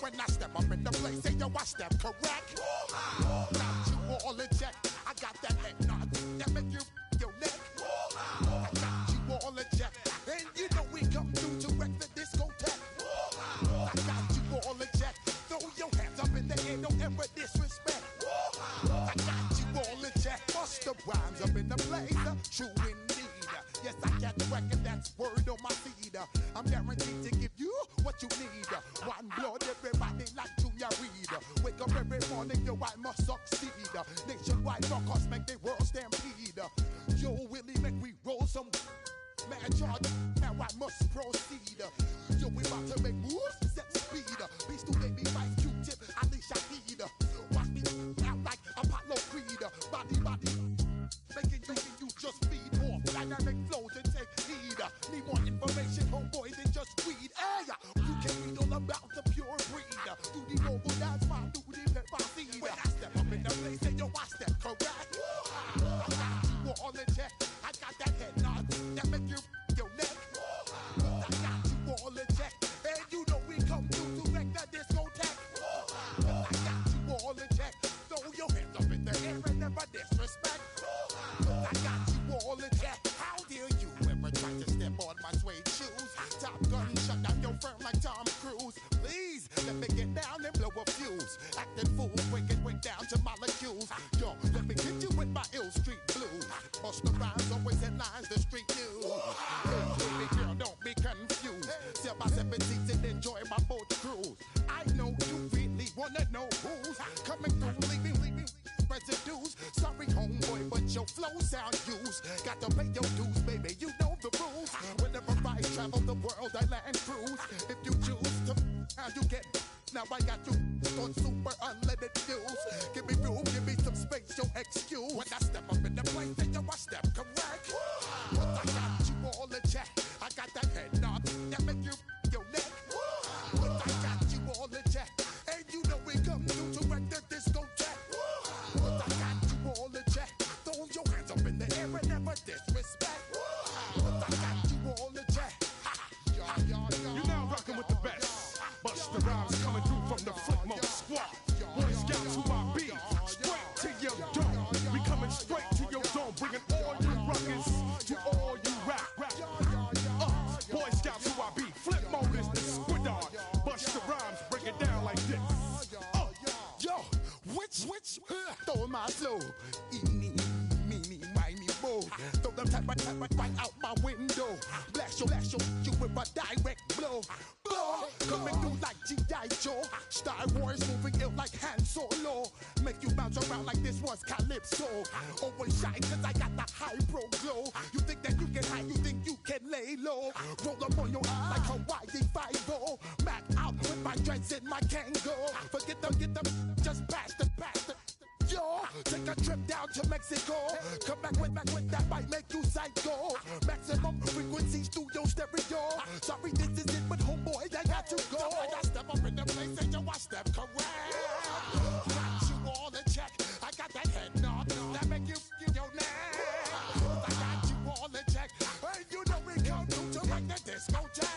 When I step up in the place, say yo, I step correct. Got you all in check. I got that head nod that make you your neck. I got you all in check, and you know we come through to wreck the discotheque. I got you all in check. Throw your hands up in the air, don't ever disrespect. I got you all in check. Bust the rhymes up in the place, true indeed. Yes, I got the record, that's word on my feed. I'm guaranteed to give you what you need. One blood, everybody like Junior Reed. Wake up every morning, yo, I must succeed. Nationwide rockers make the world stampede. Yo, Willie, make we roll some mad charge. Now I must proceed. Yo, we about to make moves, set speed. Beast to baby, Vice Q-tip, Ali Shaheed. Watch me out like Apollo Creed. Body, making you just feed off dynamic flows and take heed. Need more information, homeboy, than just weed. Hey, you can read all about the pure breed. Do the noble dance, my do the pepper seed. When I step up in the place, say yo, I step correct. I got you all in check. I got that head nod that make you your neck. I got you all in check, and you know we come through to wreck the discotheque. I got you all in check. Throw your hands up in the air and never disrespect. I got you all in check. How dare you ever try to step on my suede shoes? Top Gun shut down your firm like Tom Cruise. Please let me get down and blow a fuse. Acting fool, break down to molecules. Yo, let me hit you with my ill street blues. Bust the rhymes, always headlines the street news. Hey, baby girl, don't be confused. Sell my 17s and enjoy my boat cruise. I know you really wanna know who's coming through, leaving residues. Sorry, homeboy, but your flow sound used. Got to pay your dues, baby, you know the rules. Whenever I travel the world, I land cruise. If you choose to, how you get. Now I got you on super unleaded fuels. Give me room, give me some space, your excuse. When I step up in the place, then yo, I step correct. But I got you all in check. I got that head nod that make you your neck. But I got you all in check, and you know we come through to wreck the discotheque. But I got you all in check. Throw your hands up in the air and never disrespect. But I got you all in check. You're now rocking with the best. Bust the rhymes coming through from the Flip Mode Squad. Boy Scouts who I be. Straight to your dome. We coming straight to your dome. Bringing all you rockers to all you rap. Boy Scouts who I be. Flip Mode is the squid on. Bust the rhymes, break it down like this. Yo, which, throw my flow. Eeny, meeny, miny, mo. Throw them type right out my window. Blast you with a direct blow. Coming through like G.I. Joe. Star Wars moving ill like Han Solo. Make you bounce around like this was Calypso. Always shine cause I got the high pro glow. You think that you can hide, you think you can lay low. Roll up on your eye like Hawaii 5-0. Mac out with my dreads in my Kango. Forget them, just pass the. Yo, take a trip down to Mexico. Come back with that might make you psycho. Maximum frequencies through your stereo. Sorry, this is it, but homeboy, I got to go. I got step up in the place and yo, I step correct. bring the disco jam.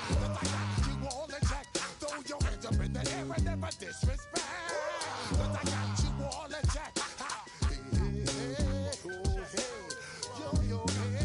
Cause I got you all in check. Throw your hands up in the air and never disrespect. Cause I got you all in check. Ha. Hey, hey, hey, oh, hey. Yo, yo, hey.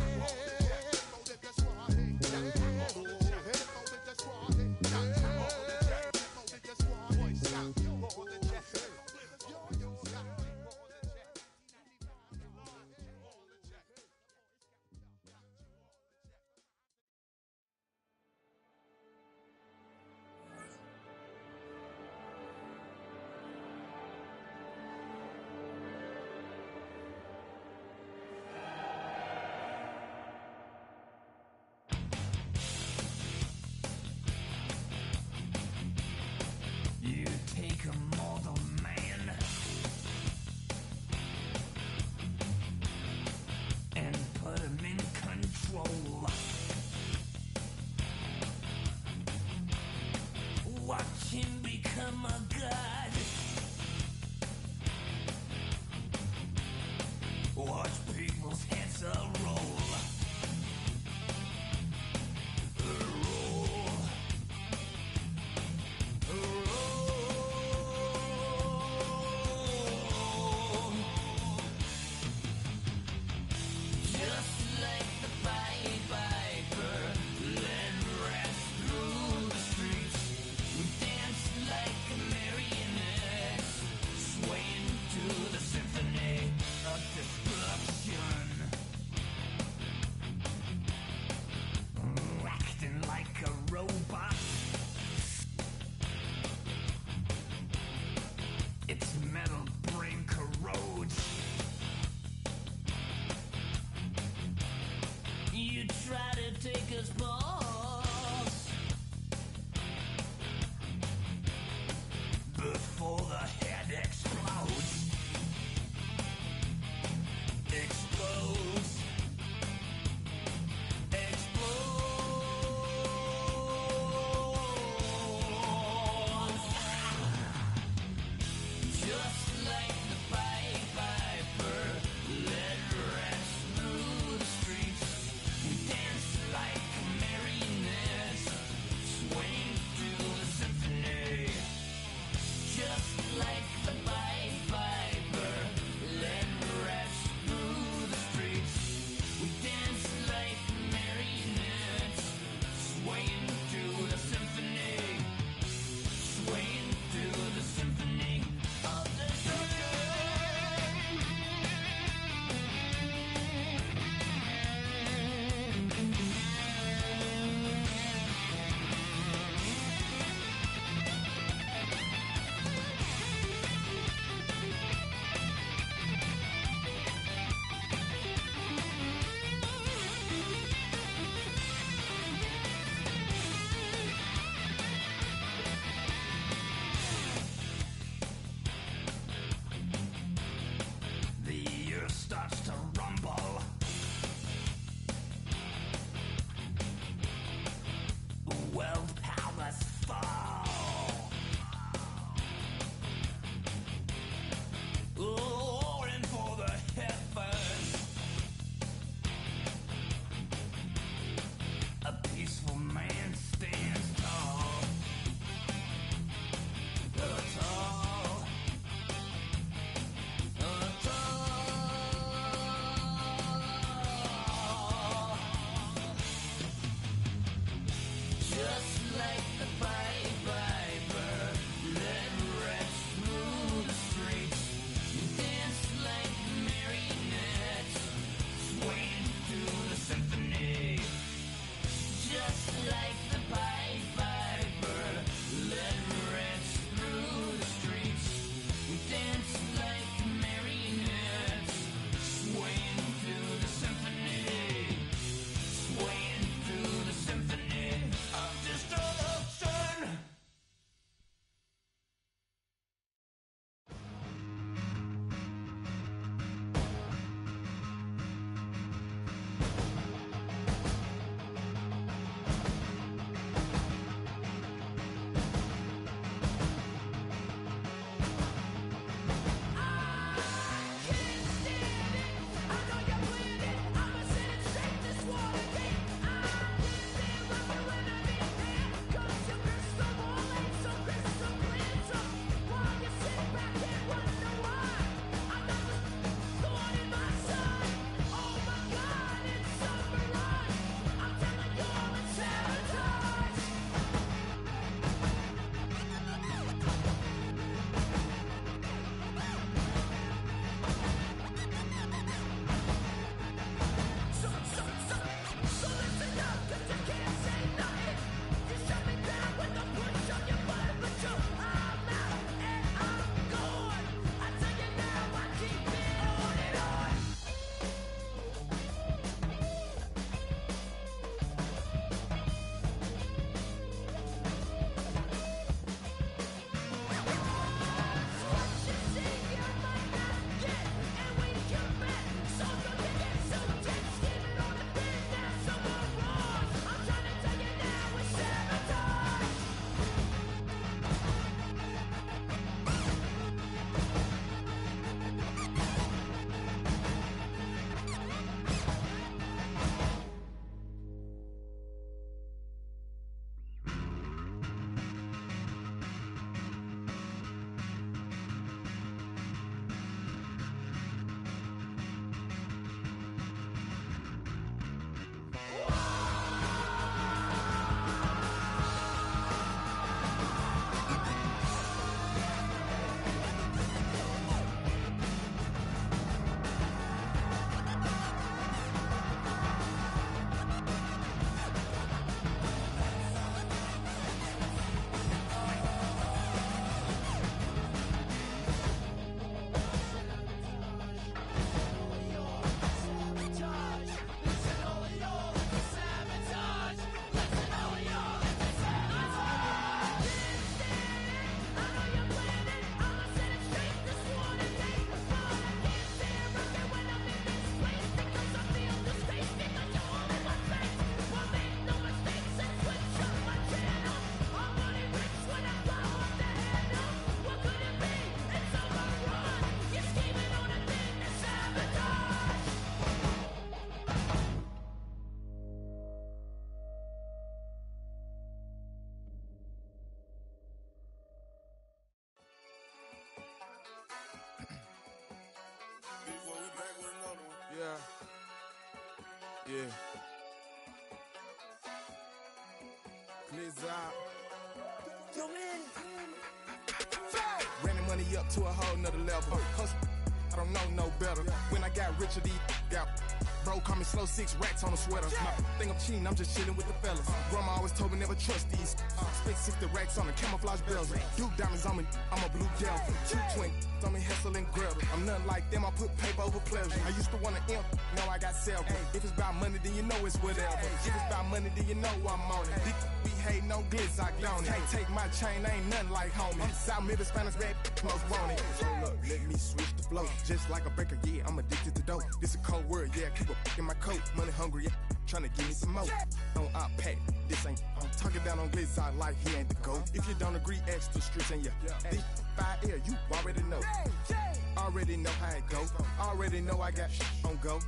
Yeah. Glizz out. Running money up to a whole nother level. Hustle, I don't know no better. When I got richer, these got bro, call me slow, 6 racks on a sweater. My think I'm cheating, I'm just chilling with the fellas. Grandma always told me never trust these. Spent 60 racks on a camouflage bells. Duke diamonds on me, I'm a blue gel. 2 twin on me, Hessel and Gretel. I'm nothing like them, I put paper over pleasure. I used to want to imp, now I got several. If it's about money, then you know it's whatever. If it's about money, then you know I'm on it. We hate no glitz, I don't. Can't take my chain, ain't nothing like homie. South Middle Spanish red, most want it. Hold up, let me switch the flow. Just like a baker, yeah, I'm addicted to dope. This a cold word, yeah, keep a in my coat. Money hungry, yeah, tryna give me some more. On I pack, this ain't. I'm talking down on glitz, I like he ain't the goat. If you don't agree, ask the streets and yeah. This 5 air, you already know. Already know how it go. Already know I got on go.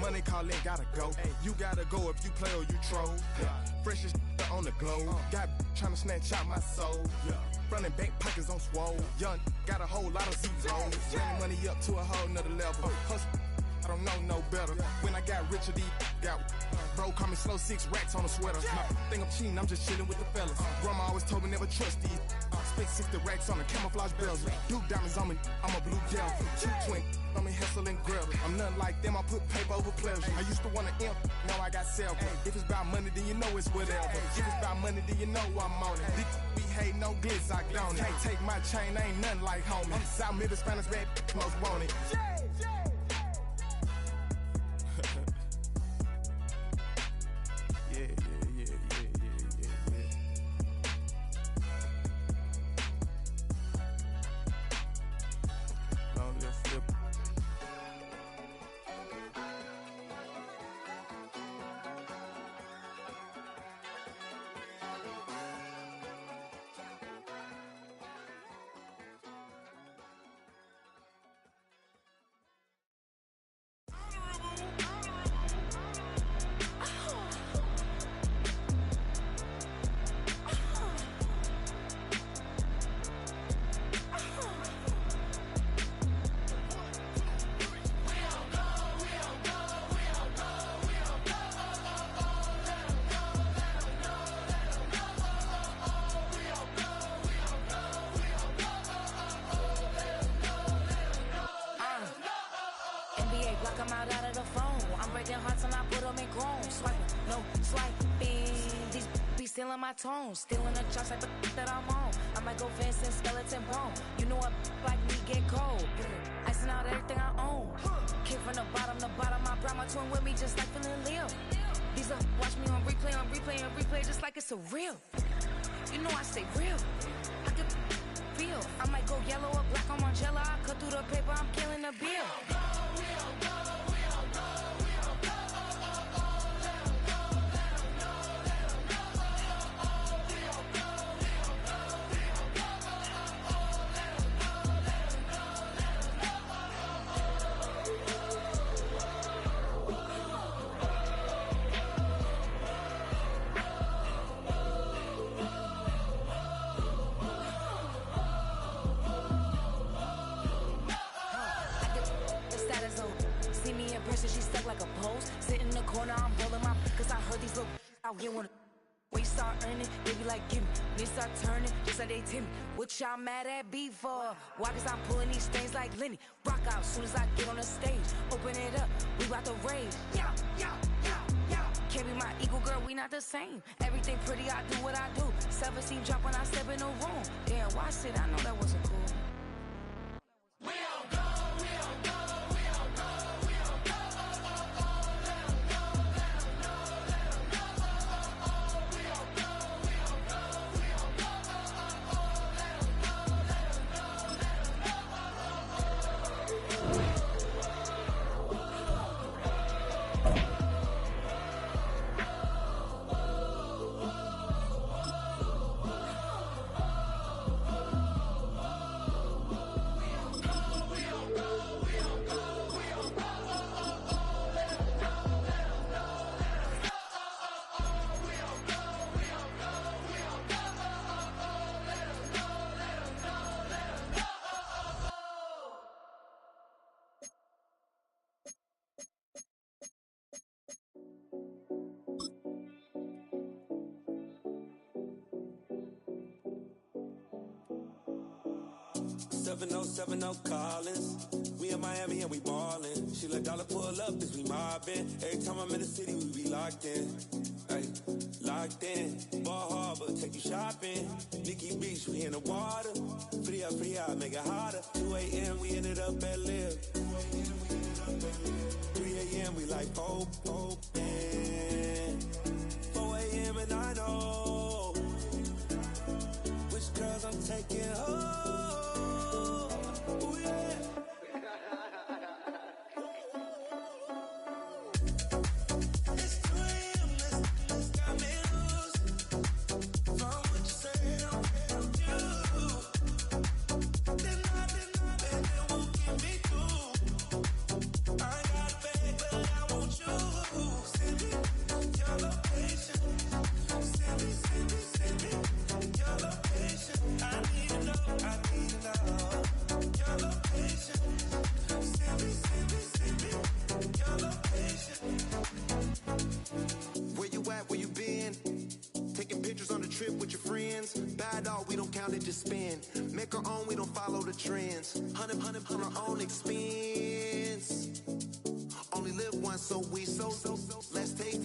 Money calling, gotta go. You gotta go if you play or you troll. Freshest on the glow. Got tryna snatch out my soul. Running back pockets on swole. Young, got a whole lot of zeros. Running money up to a whole nother level. Hustle, I don't know no better. When I got richer, these got bro, call me slow, 6 racks on a sweater. My think I'm cheating, I'm just chilling with the fellas. Grandma always told me never trust these. Spent 60 racks on a camouflage bells. Duke diamonds on me, I'm a blue gel. 2 twin on me, Hessel and Gretel. I'm nothing like them, I put paper over pleasure. I used to want to imp, now I got several. If it's about money, then you know it's whatever. If it's about money, then you know I'm on it. We hate no glitz, I don't. Can't take my chain, ain't nothing like homie. South Middle Spanish red, most want it. Yeah. Long live Flip. Stealing my tone, stealing the chops like the that I'm on. I might go fence and skeleton bone. You know a like me get cold. Icing out everything I own. Kick from the bottom, I brought my twin with me just like feeling Leo. These up, watch me on replay, just like it's a real. You know I stay real. I can feel. I might go yellow or black on Margiela. I cut through the paper, I'm killing the bill. She stuck like a post. Sit in the corner, I'm rolling my cause I heard these little out here wanna. When you start earning, they be like, give me. When they start turning, just like they tell me. What y'all mad at B for? Why? Cause I'm pulling these things like Lenny. Rock out soon as I get on the stage. Open it up, we about to rage. Yeah. Can't be my equal, girl, we not the same. Everything pretty, I do what I do. Self-esteem drop when I step in the room. Damn, watch it, I know that wasn't cool. 7070 Collins. We in Miami and we ballin'. She let dollar pull up as we mobbin'. Every time I'm in the city, we be locked in. Ay, locked in. Ball Harbor, take you shopping. Nikki Beach, we in the water. Free up, make it hotter. 2 a.m., we ended up at Live. 3 a.m., we like Pope, man. 4 a.m. and I know which girls I'm taking home. Ooh, yeah. Just spin, make our own, we don't follow the trends. 100 on our own expense. Only live once, so we so. Let's take,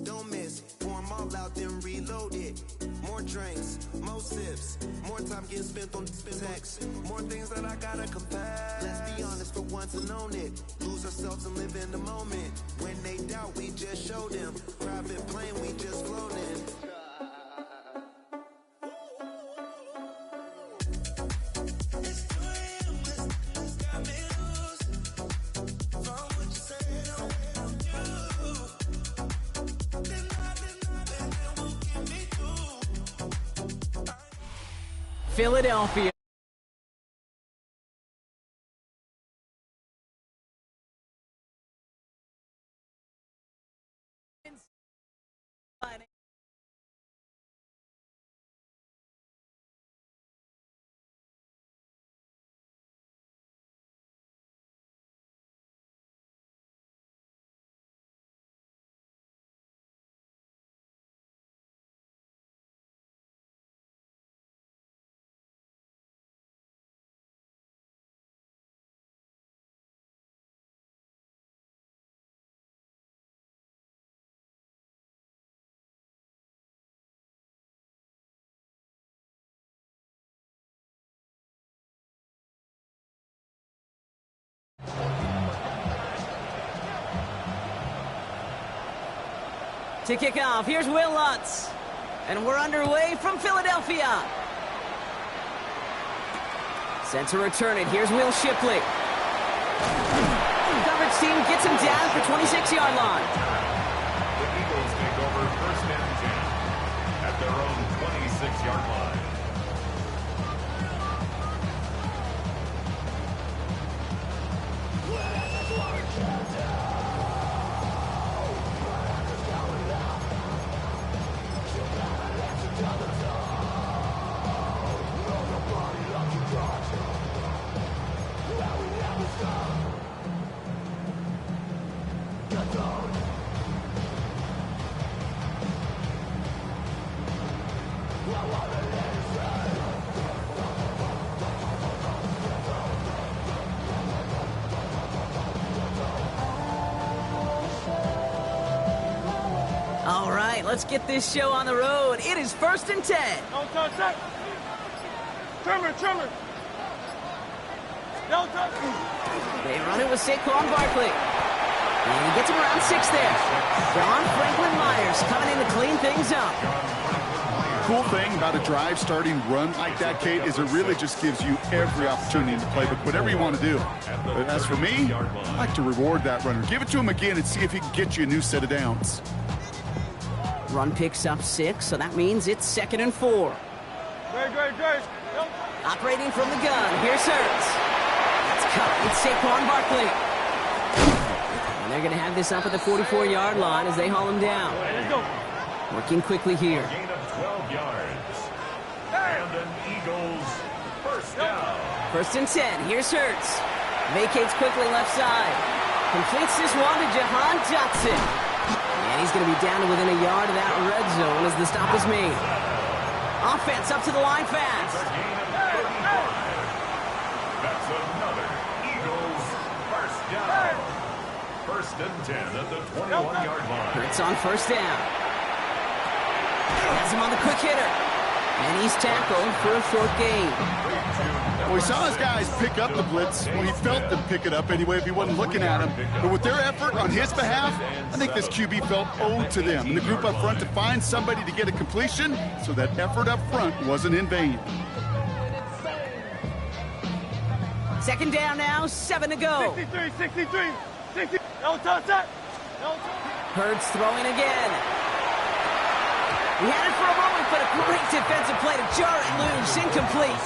don't miss. Pour them all out, then reload it. More drinks, more sips, more time getting spent on text. More things that I gotta confess. Let's be honest for once and own it. Lose ourselves and live in the moment. When they doubt, we just show them. Private plane, we just floating. Philadelphia. To kick off, here's Will Lutz. And we're underway from Philadelphia. Set to return it. Here's Will Shipley. Coverage team gets him down for 26-yard line. The Eagles take over 1st and 10 at their own 26-yard line. All right, let's get this show on the road. It is 1st and 10. Don't touch that. Trimmer. Don't touch. They run it with Saquon Barkley. And he gets him around 6 there. John Franklin Myers coming in to clean things up. Cool thing about a drive starting run like that, Kate, is it really just gives you every opportunity in the playbook, whatever you want to do. But as for me, I like to reward that runner. Give it to him again and see if he can get you a new set of downs. Run picks up 6, so that means it's 2nd and 4. Great. Operating from the gun, here's Hurts. It's caught, it's Saquon Barkley. And they're going to have this up at the 44-yard line as they haul him down. Let's go. Working quickly here. Gain of 12 yards. And an Eagles 1st down. 1st and 10, here's Hurts. Vacates quickly left side. Completes this one to Jahan Dotson. And he's going to be down to within a yard of that red zone as the stop is made. Offense up to the line fast. That's another Eagles first down. First and 10 at the 21-yard line. Hurts on first down. Has him on the quick hitter. And he's tackled for a short gain. Well, we saw his guys pick up the blitz. Well, he felt them pick it up anyway if he wasn't looking at him. But with their effort on his behalf, I think this QB felt owed to them. And the group up front to find somebody to get a completion so that effort up front wasn't in vain. Second down now, 7 to go. 63. 60. No touch. Hurts throwing again. He had it for a moment, but a great defensive play to jar it loose. Incomplete.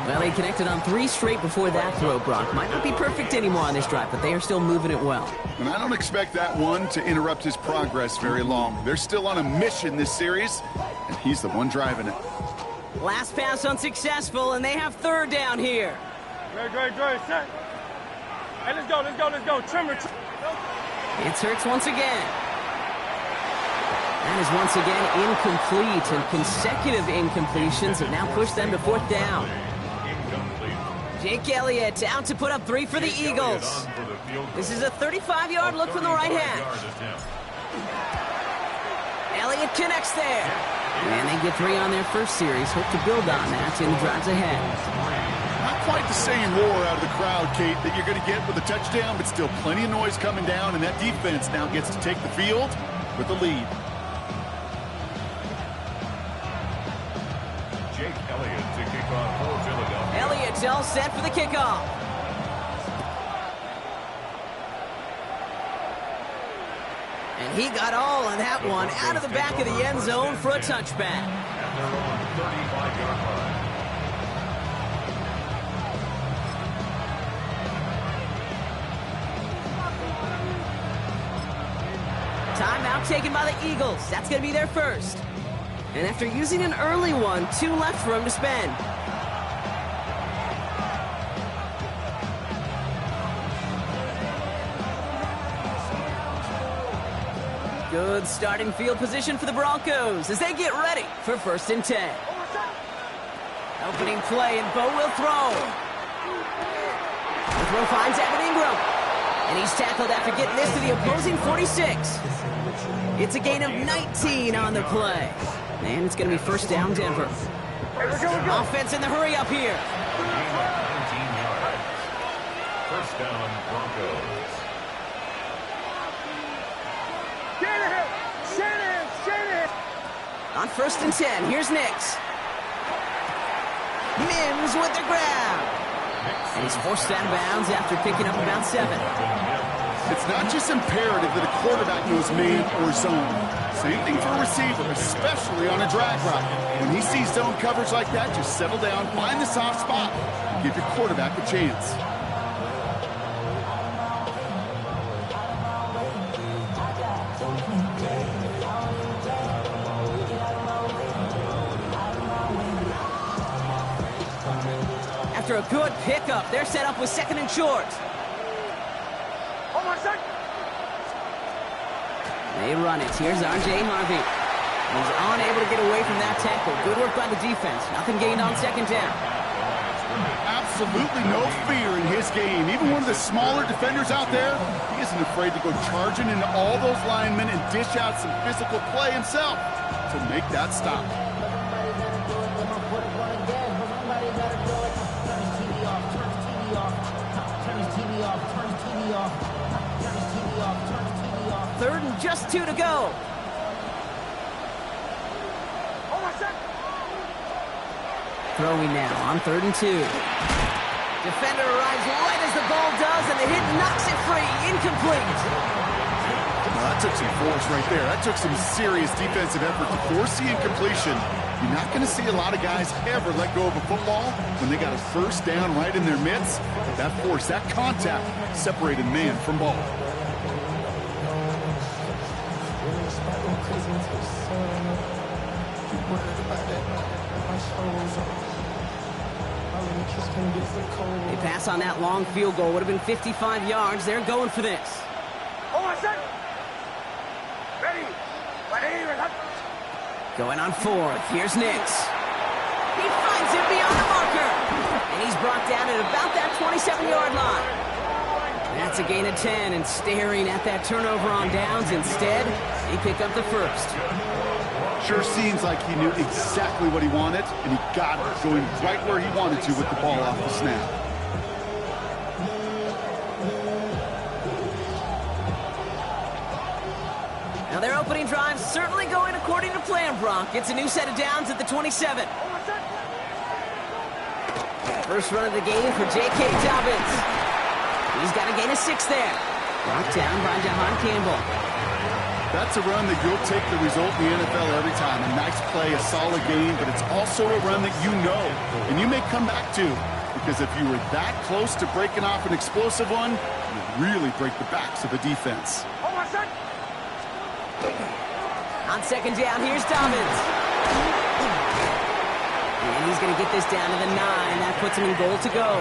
Well, he connected on 3 straight before that throw, Brock. Might not be perfect anymore on this drive, but they are still moving it well. And I don't expect that one to interrupt his progress very long. They're still on a mission this series, and he's the one driving it. Last pass unsuccessful, and they have third down here. Great. Set. Hey, let's go. Trimmer. It's Hurts once again. That is once again incomplete, and consecutive incompletions have now pushed them to fourth down. Jake Elliott out to put up 3 for the Eagles. This is a 35-yard look from the right hash. Elliott connects there. And they get 3 on their first series. Hope to build on that in the drives ahead. Not quite the same roar out of the crowd, Kate, that you're going to get with a touchdown, but still plenty of noise coming down, and that defense now gets to take the field with the lead. Jake Elliott to kick off for Philadelphia. Elliott's all set for the kickoff. And he got all on that one out of the back of the end zone for a touchback. And they're on 35-yard line. Timeout taken by the Eagles. That's going to be their first. And after using an early one, 2 left for him to spend. Good starting field position for the Broncos as they get ready for first and 10. Opening play, and Bo will throw. The throw finds Evan Ingram. And he's tackled after getting this to the opposing 46. It's a gain of 19 on the play. And it's going to be first down, Denver. Offense in the hurry up here. 19 yards. First down, Broncos. Shanahan. On first and 10, here's Nix. Mims with the grab. And he's forced out of bounds after picking up about 7. It's not just imperative that a quarterback knows man or zone. Same thing for a receiver, especially on a drag route. When he sees zone coverage like that, just settle down, find the soft spot, and give your quarterback a chance. After a good pickup, they're set up with second and short. They run it. Here's R.J. Harvey. He's unable to get away from that tackle. Good work by the defense. Nothing gained on second down. Absolutely no fear in his game. Even one of the smaller defenders out there, he isn't afraid to go charging into all those linemen and dish out some physical play himself to make that stop. Third and just 2 to go. Throwing now on 3rd and 2. Defender arrives right as the ball does, and the hit knocks it free. Incomplete. Well, that took some force right there. That took some serious defensive effort to force the incompletion. You're not going to see a lot of guys ever let go of a football when they got a first down right in their midst. But that force, that contact, separated man from ball. They pass on that long field goal. Would have been 55 yards. They're going for this. Going on 4th. Here's Nix. He finds it beyond the marker. And he's brought down at about that 27-yard line. That's a gain of 10, and staring at that turnover on downs. Instead, he picked up the first. Sure seems like he knew exactly what he wanted, and he got it, going right where he wanted to with the ball off the snap. Now their opening drive's certainly going according to plan, Brock. It's a new set of downs at the 27. First run of the game for J.K. Dobbins. He's got a gain of 6 there. Brought down by Jahan Campbell. That's a run that you'll take the result in the NFL every time. A nice play, a solid game, but it's also a run that you know, and you may come back to, because if you were that close to breaking off an explosive one, you really break the backs of a defense. On second down, here's Dobbins. And he's going to get this down to the 9. That puts him in goal to go.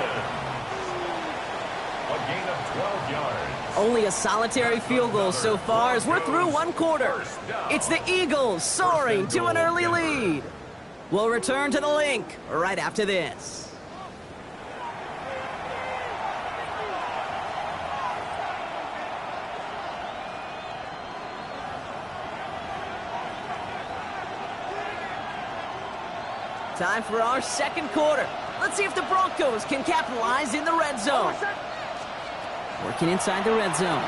A gain of 12 yards. Only a solitary field goal so far as we're through one quarter. It's the Eagles soaring to an early lead. We'll return to the link right after this. Time for our second quarter. Let's see if the Broncos can capitalize in the red zone. Working inside the red zone.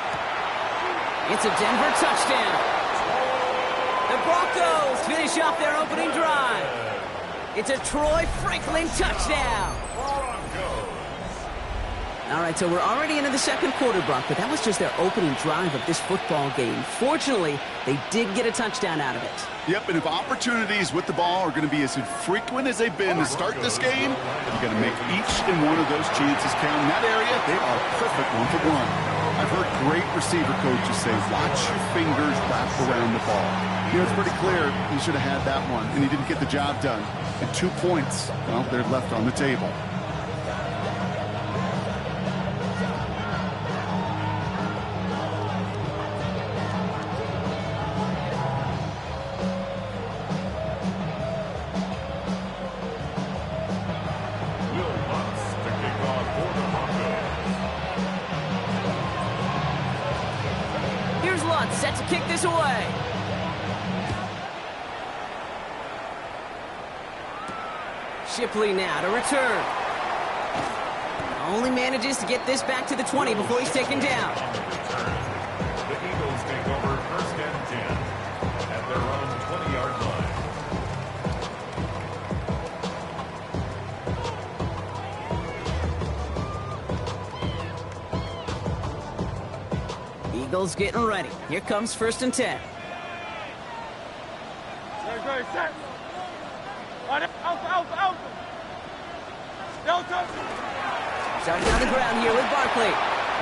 It's a Denver touchdown. The Broncos finish off their opening drive. It's a Troy Franklin touchdown. All right, so we're already into the second quarter, Brock, but that was just their opening drive of this football game. Fortunately, they did get a touchdown out of it. Yep, and if opportunities with the ball are going to be as infrequent as they've been to start this game, you got to make each and one of those chances count. In that area, they are perfect one-for-one. I've heard great receiver coaches say, watch your fingers wrap around the ball. You know, it's pretty clear he should have had that one, and he didn't get the job done. And 2 points, well, they're left on the table. Set to kick this away. Shipley now to return. Only manages to get this back to the 20 before he's taken down. The Eagles take over first and 10 at their own 20-yard line. Eagles getting ready. Here comes first and 10. Starting on the ground here with Barkley.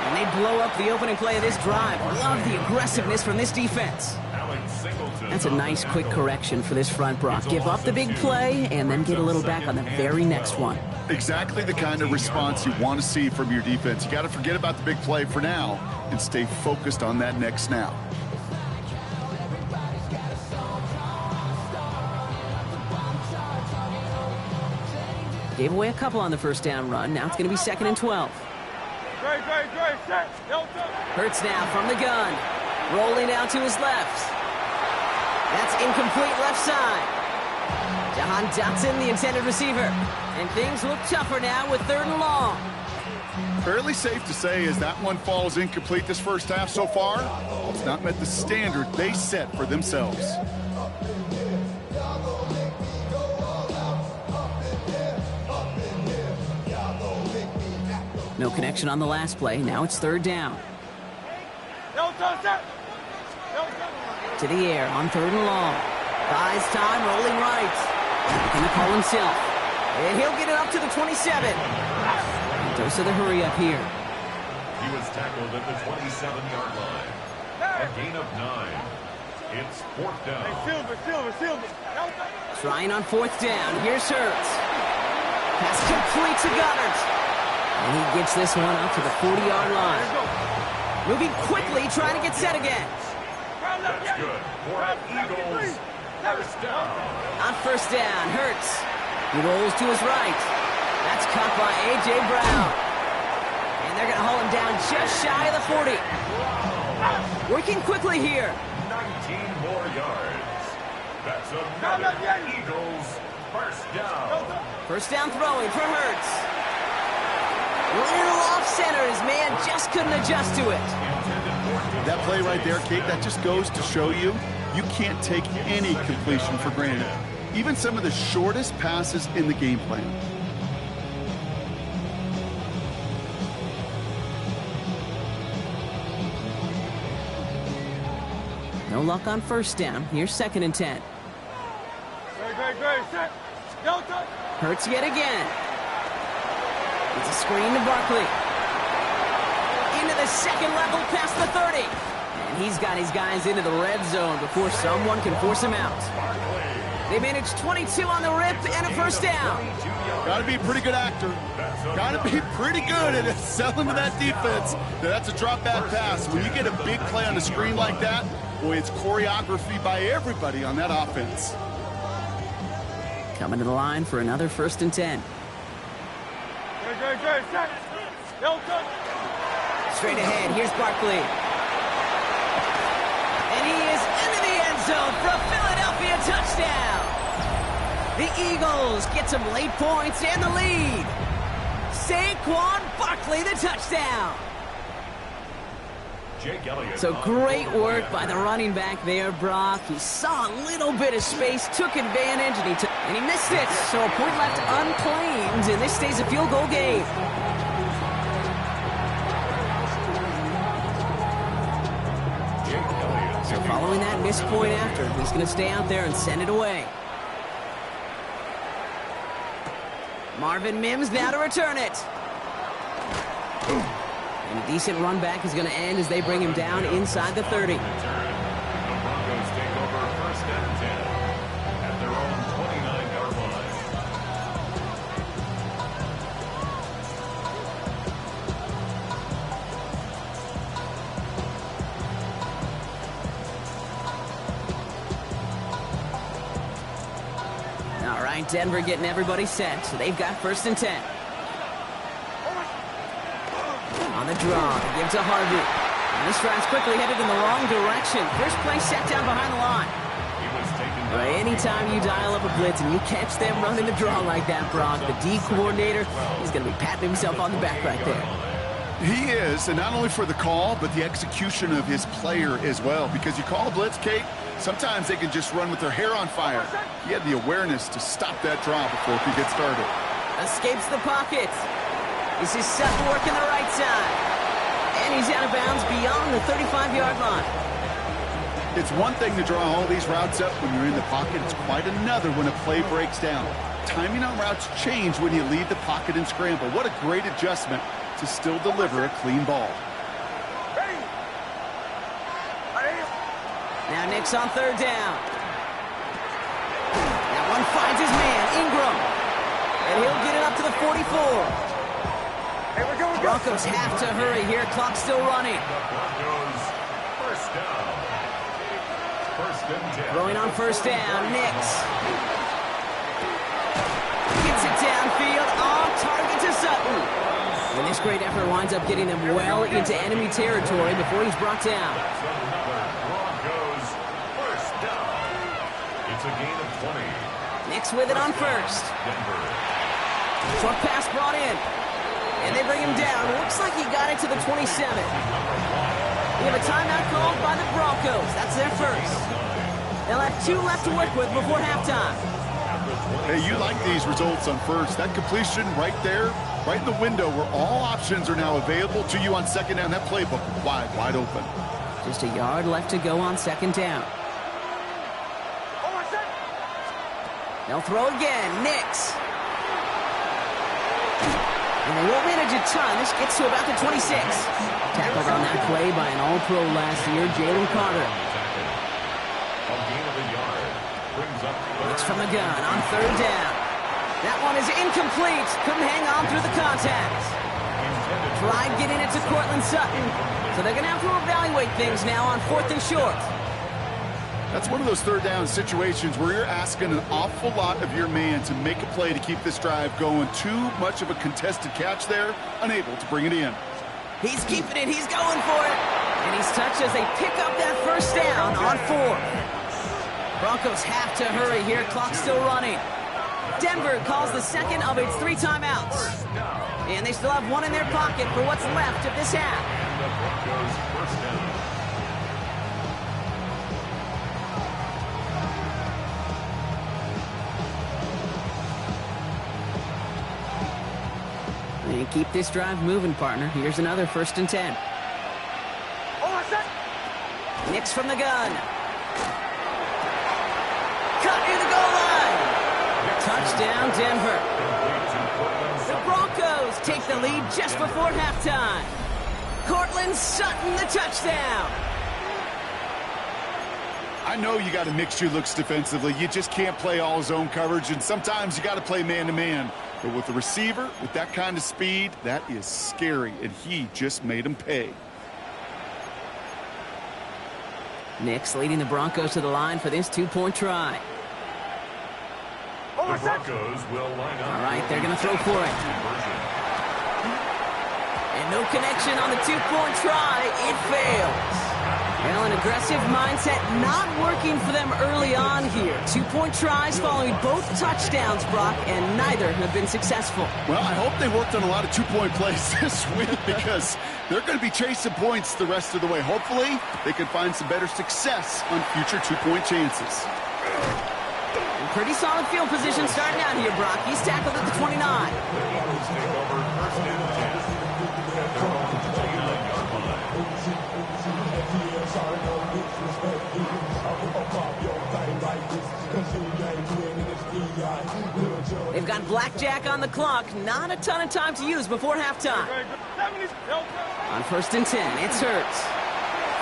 And they blow up the opening play of this drive. Love the aggressiveness from this defense. That's a nice quick correction for this front, Brock. Give up the big play and then get a little back on the very next one. Exactly the kind of response you want to see from your defense. You got to forget about the big play for now and stay focused on that next snap. Gave away a couple on the first down run. Now it's going to be second and 12. Hurts now from the gun. Rolling out to his left. That's incomplete left side. Jahan Dotson, the intended receiver. And things look tougher now with third and long. Fairly safe to say as that one falls incomplete this first half so far, it's not met the standard they set for themselves. No connection on the last play. Now it's third down. To the air on third and long. Buys time, rolling right. Gonna call himself. And he'll get it up to the 27. Dose of the hurry up here. He was tackled at the 27-yard line. A gain of 9. It's fourth down. Trying on fourth down. Here's Hurts. Pass complete to Goddard. And he gets this one up to the 40-yard line. Moving quickly, trying to get set again. That's good for the Eagles. First down. On first down, Hurts. He rolls to his right. That's caught by A.J. Brown. And they're going to hold him down just shy of the 40. Working quickly here. 19 more yards. That's another Eagles first down. First down throwing for Hurts. Little off center. His man just couldn't adjust to it. That play right there, Kate, that just goes to show you can't take any completion for granted. Even some of the shortest passes in the game plan. No luck on first down. Here's 2nd and 10. Great. Set. Delta. Hurts yet again. It's a screen to Barkley. Into the second level past the 30. And he's got his guys into the red zone before someone can force him out. They managed 22 on the rip and a first down. Got to be a pretty good actor. Got to be pretty good at selling to that defense. That's a drop back pass. When you get a big play on the screen like that, boy, it's choreography by everybody on that offense. Coming to the line for another 1st and 10. Great. Set. Delta. Straight ahead, here's Barkley. And he is into the end zone for a Philadelphia touchdown. The Eagles get some late points and the lead. Saquon Barkley, the touchdown. So great work by the running back there, Brock. He saw a little bit of space, took advantage, and he missed it. So a point left unclaimed, and this stays a field goal game. So following that missed point after, he's going to stay out there and send it away. Marvin Mims now to return it. And a decent run back is going to end as they bring him down inside the 30. The Broncos take over 1st and 10 at their own 29-yard line. All right, Denver getting everybody set, so they've got 1st and 10. On the draw, they give to Harvey. And this drive's quickly headed in the wrong direction. First play set down behind the line. Anytime you dial up a blitz and you catch them running the draw like that, Brock, the D coordinator, he's going to be patting himself on the back right there. He is, and not only for the call, but the execution of his player as well. Because you call a blitz, Kate, sometimes they can just run with their hair on fire. He had the awareness to stop that draw before it could get started. Escapes the pocket. This is Sutton working the right side. And he's out of bounds beyond the 35-yard line. It's one thing to draw all these routes up when you're in the pocket. It's quite another when a play breaks down. Timing on routes change when you leave the pocket and scramble. What a great adjustment to still deliver a clean ball. Now Nick's on 3rd down. That one finds his man, Ingram. And he'll get it up to the 44. Broncos have to hurry here. Clock's still running. Broncos first down. 1st and 10. Throwing on 1st down, Nix. Gets it downfield, on target to Sutton. And this great effort winds up getting them well into enemy territory before he's brought down. That's another Broncos first down. It's a gain of 20. Nix with it on 1st. Denver. Short pass brought in. And they bring him down. Looks like he got it to the 27. We have a timeout called by the Broncos. That's their first. They'll have 2 left to work with before halftime. Hey, you like these results on 1st. That completion right there, right in the window where all options are now available to you on 2nd down. That playbook wide open. Just a yard left to go on 2nd down. They'll throw again. Nix. And they won't manage a ton. This gets to about the 26. Tackled on that play by an All-Pro last year, Jalen Carter. Looks from the gun on 3rd down. That one is incomplete. Couldn't hang on through the contact. Tried getting it to Cortland Sutton. So they're going to have to evaluate things now on 4th and short. That's one of those third down situations where you're asking an awful lot of your man to make a play to keep this drive going. Too much of a contested catch there, unable to bring it in. He's keeping it. He's going for it. And he's touched as they pick up that first down on 4. Broncos have to hurry here. Clock still running. Denver calls the second of its 3 timeouts. And they still have 1 in their pocket for what's left of this half. And the Broncos first down. And keep this drive moving, partner. Here's another 1st and 10. Nix from the gun. Cut near the goal line. Touchdown, Denver. The Broncos take the lead just before halftime. Cortland Sutton, the touchdown. I know you got to mix your looks defensively. You just can't play all zone coverage, and sometimes you got to play man-to-man. But with the receiver, with that kind of speed, that is scary, and he just made him pay. Nix leading the Broncos to the line for this 2-point try. The Broncos will line up. All right, they're going to throw for it. And no connection on the 2-point try. It fails. Well, an aggressive mindset not working for them early on here. 2-point tries following both touchdowns, Brock, and neither have been successful. Well, I hope they worked on a lot of 2-point plays this week because they're going to be chasing points the rest of the way. Hopefully, they can find some better success on future 2-point chances. Pretty solid field position starting out here, Brock. He's tackled at the 29. They've got blackjack on the clock. Not a ton of time to use before halftime. On 1st and 10, it's Hurts.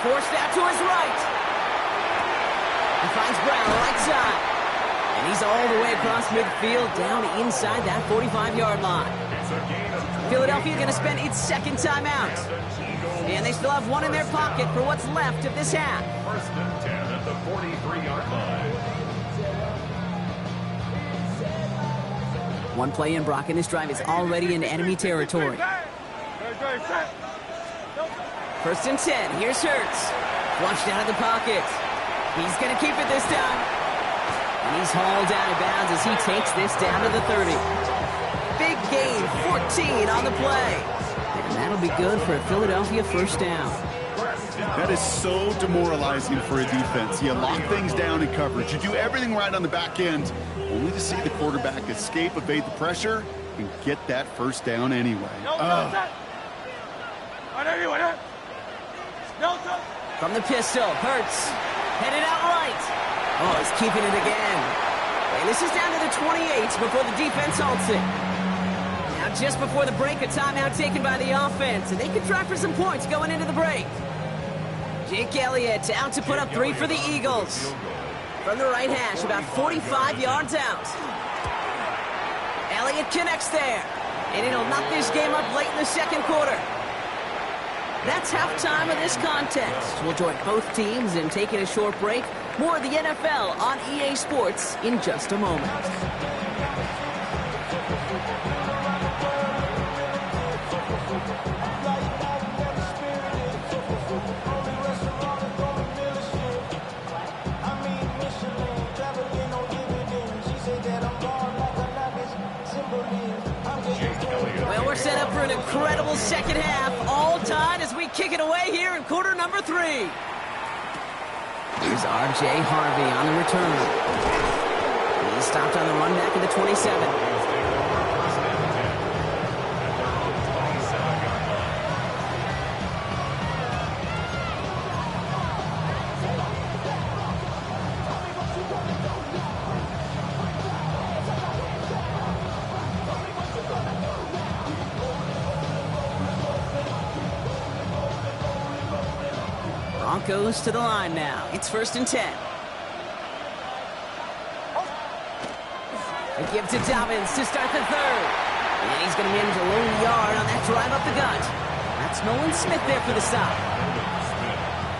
Forced out to his right. He finds Brown right side. And he's all the way across midfield, down inside that 45-yard line. Philadelphia going to spend its 2nd timeout. And they still have 1 in their pocket for what's left of this half. 1st and 10 at the 43-yard line. 1 play in, Brock, and this drive is already into enemy territory. 1st and 10. Here's Hurts. Flushed out of the pocket. He's going to keep it this time. And he's hauled out of bounds as he takes this down to the 30. Big gain, 14 on the play. And that'll be good for a Philadelphia 1st down. That is so demoralizing for a defense. You lock things down in coverage. You do everything right on the back end, only to see the quarterback escape, evade the pressure, and get that 1st down anyway. From the pistol, Hurts headed out right. Oh, he's keeping it again. And this is down to the 28 before the defense halts it. Now, just before the break, a timeout taken by the offense, and they can try for some points going into the break. Jake Elliott out to put up 3 for the Eagles. From the right hash, about 45 yards out. Elliott connects there, and it'll knock this game up late in the 2nd quarter. That's halftime of this contest. We'll join both teams in taking a short break. More of the NFL on EA Sports in just a moment. Well, we're set up for an incredible 2nd half. All tied as we kick it away here in quarter number 3. Here's R.J. Harvey on the return. He stopped on the run back at the 27. Goes to the line now. It's 1st and 10. A give to Dobbins to start the 3rd. And he's going to manage a lone yard on that drive up the gut. That's Nolan Smith there for the stop.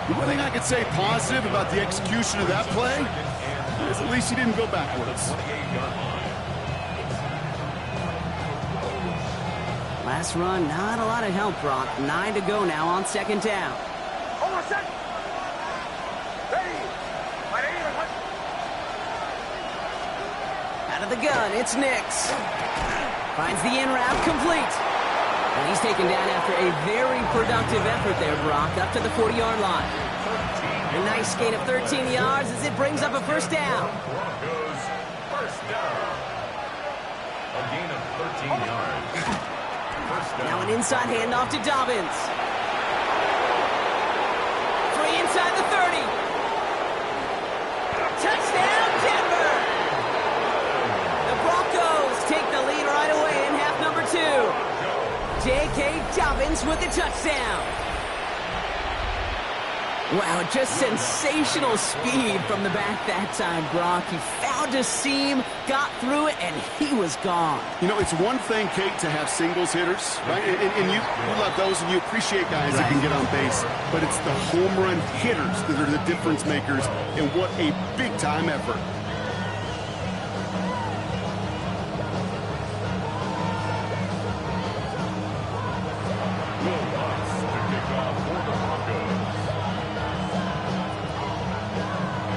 The one thing I could say positive about the execution of that play is at least he didn't go backwards. Last run, not a lot of help, Brock. 9 to go now on second down. Hold on a second. Ready. Out of the gun, it's Nix. Finds the in route, complete. And he's taken down after a very productive effort there, Brock, up to the 40-yard line. A nice gain of 13 yards as it brings up a first down. Broncos, first down. A gain of 13 yards. First down. Now an inside handoff to Dobbins. 3 inside the 30. Touchdown, Denver! The Broncos take the lead right away in half number 2. J.K. Dobbins with the touchdown. Wow, just sensational speed from the back that time, Brock. He found a seam, got through it, and he was gone. You know, it's one thing, Kate, to have singles hitters, right? And you love those, and you appreciate guys that can get on base. But it's the home run hitters that are the difference makers, and what a big-time effort.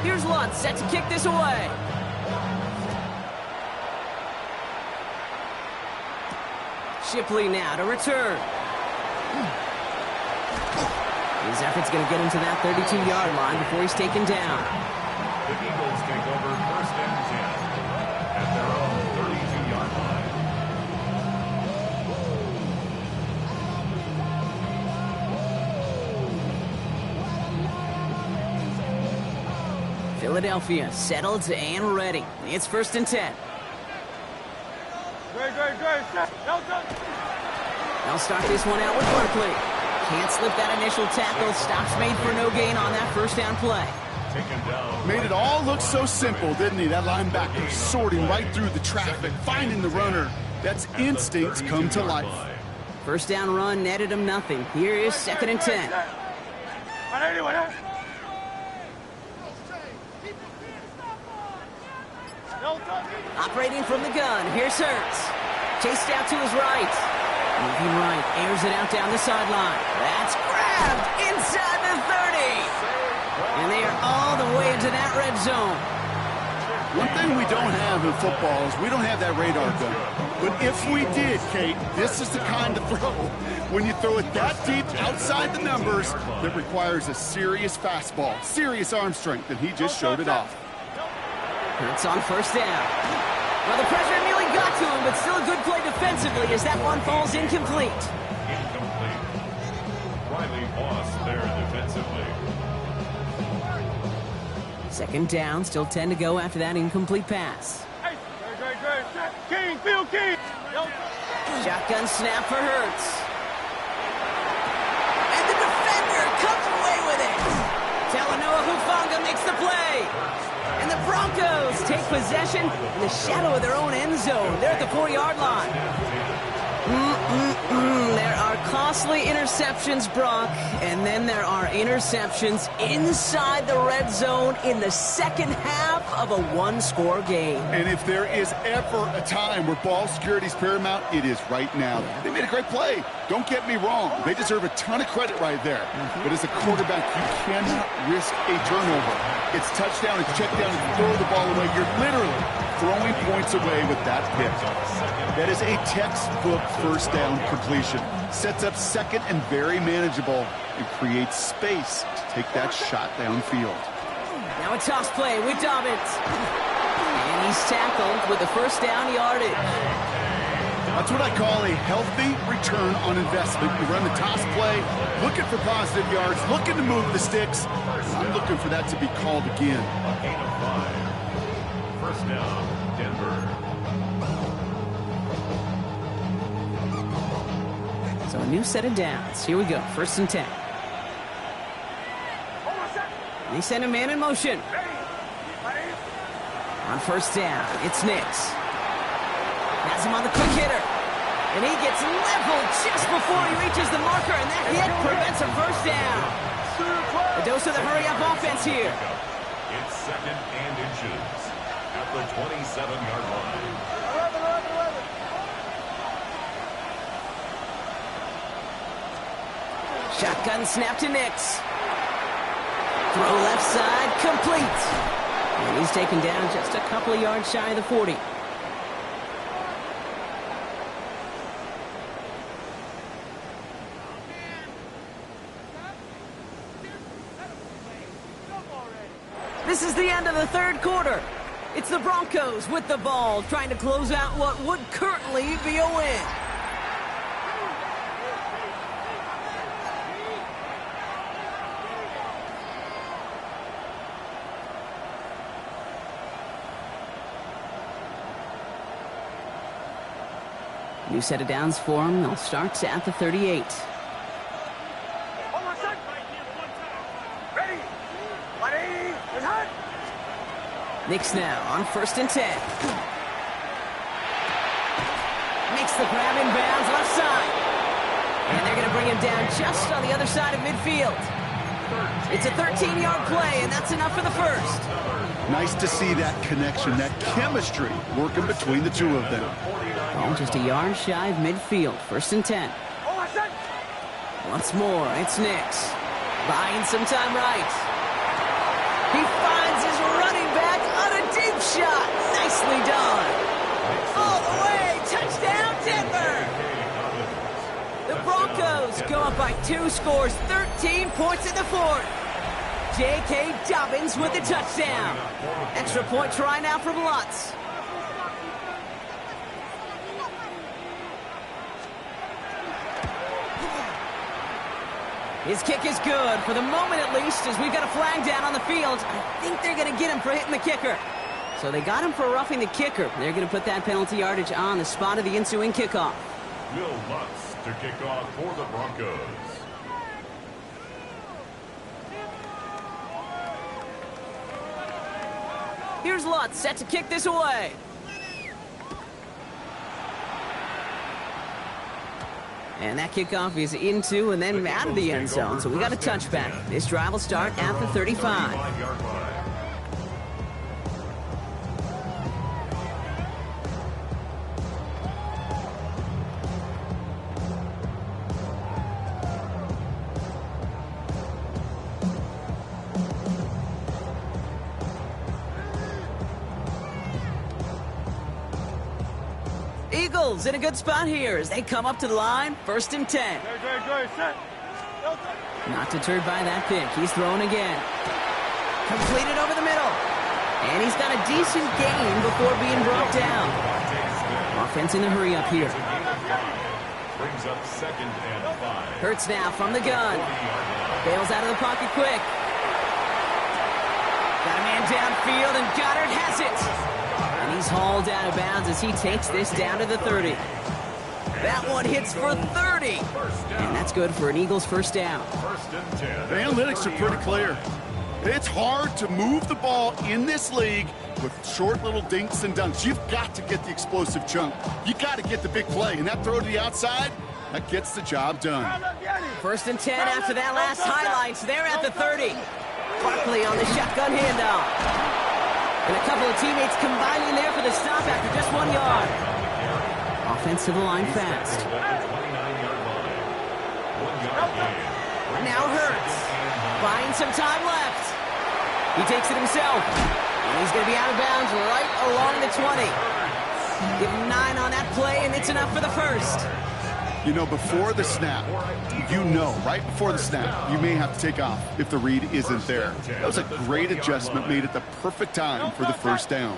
Here's Lutz, set to kick this away. Shipley now to return. His effort's going to get him to that 32-yard line before he's taken down. The Eagles take over first and 10 at their own 32-yard line. Philadelphia settled and ready. It's first and 10. Great. They'll start this one out with Barkley. Can't slip that initial tackle. Stops made for no gain on that first down play. Made it all look so simple, didn't he? That linebacker sorting right through the traffic, finding the runner. That's instincts come to life. First down run netted him nothing. Here is second and 10. Operating from the gun, here's Hurts. Chased out to his right. Moving right, airs it out down the sideline. That's grabbed inside the 30. And they are all the way into that red zone. One thing we don't have in football is we don't have that radar gun. But if we did, Kate, this is the kind of throw. When you throw it that deep outside the numbers, that requires a serious fastball, serious arm strength, and he just showed it off. Hurts on first down. Well, the pressure nearly got to him, but still a good play defensively as that one falls incomplete. Incomplete. Riley Moss there defensively. Second down, still 10 to go after that incomplete pass. Great. King, Phil King. Shotgun snap for Hurts. And the defender comes away with it. Talanoa Hufanga makes the play. And the Broncos take possession in the shadow of their own end zone. They're at the 4-yard line. There are costly interceptions, Brock, and then there are interceptions inside the red zone in the second half of a one-score game. And if there is ever a time where ball security is paramount, it is right now. They made a great play. Don't get me wrong. They deserve a ton of credit right there. But as a quarterback, you cannot risk a turnover. It's touchdown, it's check down, and throw the ball away. You're literally throwing points away with that pick. That is a textbook first down completion. Sets up second and very manageable and creates space to take that shot downfield. Now a toss play with Dobbins. And he's tackled with the first down yardage. That's what I call a healthy return on investment. You run the toss play, looking for positive yards, looking to move the sticks. I'm looking for that to be called again. A gain of 5. First down, Denver. So a new set of downs. Here we go. First and 10. They send a man in motion. On first down, it's Nix. Has him on the quick hitter. And he gets leveled just before he reaches the marker, and that hit prevents a first down. A dose of the hurry-up offense here. It's 2nd and inches at the 27-yard line. Shotgun snap to Nix. Throw left side, complete. And he's taken down just a couple of yards shy of the 40. This is the end of the third quarter. It's the Broncos with the ball, trying to close out what would currently be a win. New set of downs for him. They'll start at the 38. Nix now on 1st and 10. Makes the grab inbounds left side. And they're going to bring him down just on the other side of midfield. It's a 13-yard play, and that's enough for the first. Nice to see that connection, that chemistry working between the two of them. Oh, just a yard shy of midfield. 1st and 10. Once more, it's Nix. Buying some time right. He finds his running back on a deep shot. Nicely done. All the way. Touchdown, Denver. The Broncos go up by 2 scores, 13 points in the 4th. J.K. Dobbins with the touchdown. Extra point try now from Lutz. His kick is good, for the moment at least, as we've got a flag down on the field. I think they're going to get him for hitting the kicker. So they got him for roughing the kicker. They're going to put that penalty yardage on the spot of the ensuing kickoff. Will Lutz to kick off for the Broncos. Here's Lutz, set to kick this away. And that kickoff is into and then out of the end zone, so we got a touchback. This drive will start at the 35. Eagles in a good spot here as they come up to the line. 1st and 10. Not deterred by that pick. He's throwing again. Completed over the middle. And he's got a decent gain before being brought down. Offense in the hurry up here. Brings up 2nd and 5. Hurts now from the gun. Bails out of the pocket quick. Got a man downfield, and Goddard has it. And he's hauled out of bounds as he takes this down to the 30. That one hits for 30. And that's good for an Eagles first down. The analytics are pretty clear. It's hard to move the ball in this league with short little dinks and dunks. You've got to get the explosive chunk. You got to get the big play. And that throw to the outside, that gets the job done. 1st and 10 after that last highlights. They're at the 30. Barkley on the shotgun handoff. And a couple of teammates combining there for the stop after just 1 yard. Offense to the line fast. Now Hurts. Buying some time left. He takes it himself. And he's going to be out of bounds right along the 20. Give him 9 on that play, and it's enough for the first. You know, before the snap, right before the snap, you may have to take off if the read isn't there. That was a great adjustment made at the perfect time for the first down.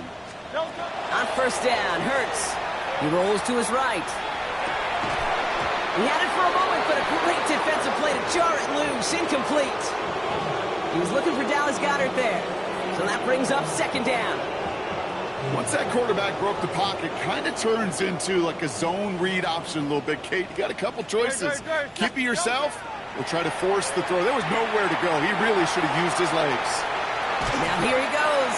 On 1st down, Hurts. He rolls to his right. He had it for a moment, but a great defensive play to jar it loose. Incomplete. He was looking for Dallas Goedert there. So that brings up 2nd down. Once that quarterback broke the pocket, kind of turns into like a zone read option a little bit. Kate, you got a couple choices. Keep it yourself or try to force the throw. There was nowhere to go. He really should have used his legs. Now here he goes.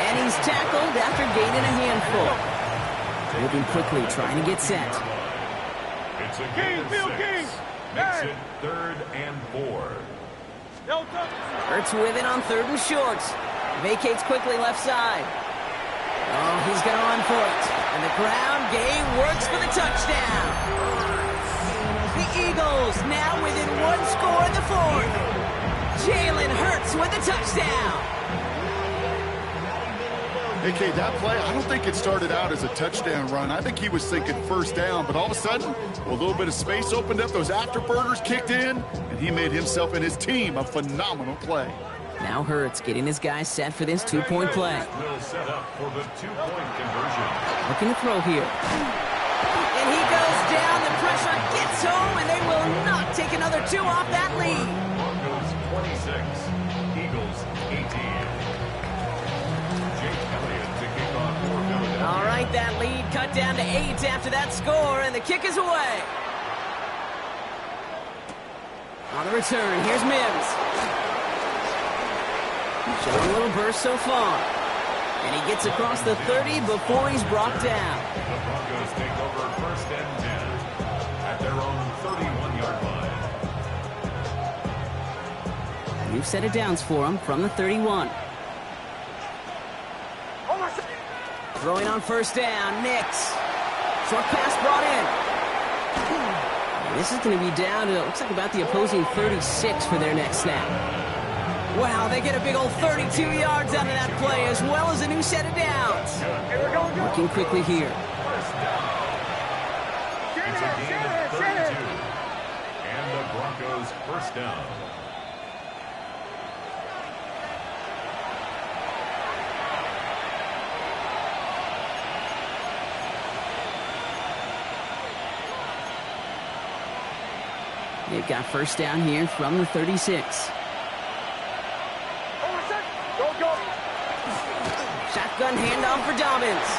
And he's tackled after gaining a handful. Moving quickly, trying to get set. It's a gain of 6. Makes it 3rd and 4. Hurts with it on 3rd and short. Vacates quickly left side. Oh, he's going to run for it. And the ground game works for the touchdown. The Eagles now within 1 score in the 4th. Jalen Hurts with the touchdown. Okay, that play, I don't think it started out as a touchdown run. I think he was thinking first down, but all of a sudden, a little bit of space opened up, those afterburners kicked in, and he made himself and his team a phenomenal play. Now Hurts getting his guys set for this 2-point play. Will set up for the 2-point conversion. Looking to throw here. And he goes down, the pressure gets home, and they will not take another 2 off that lead. Broncos 26, Eagles 18. All right, that lead cut down to 8 after that score, and the kick is away. On the return, here's Mims. Showing a little burst so far. And he gets across the 30 before he's brought down. The Broncos take over 1st and 10 at their own 31-yard line. New set of downs for him from the 31. Throwing on 1st down, Nix. Short pass brought in. This is going to be down to, it looks like about the opposing 36 for their next snap. Wow, they get a big old 32 yards out of that play, as well as a new set of downs. Working quickly here. It's a gain of 32. And the Broncos 1st down. They've got 1st down here from the 36. Shotgun handoff for Dobbins.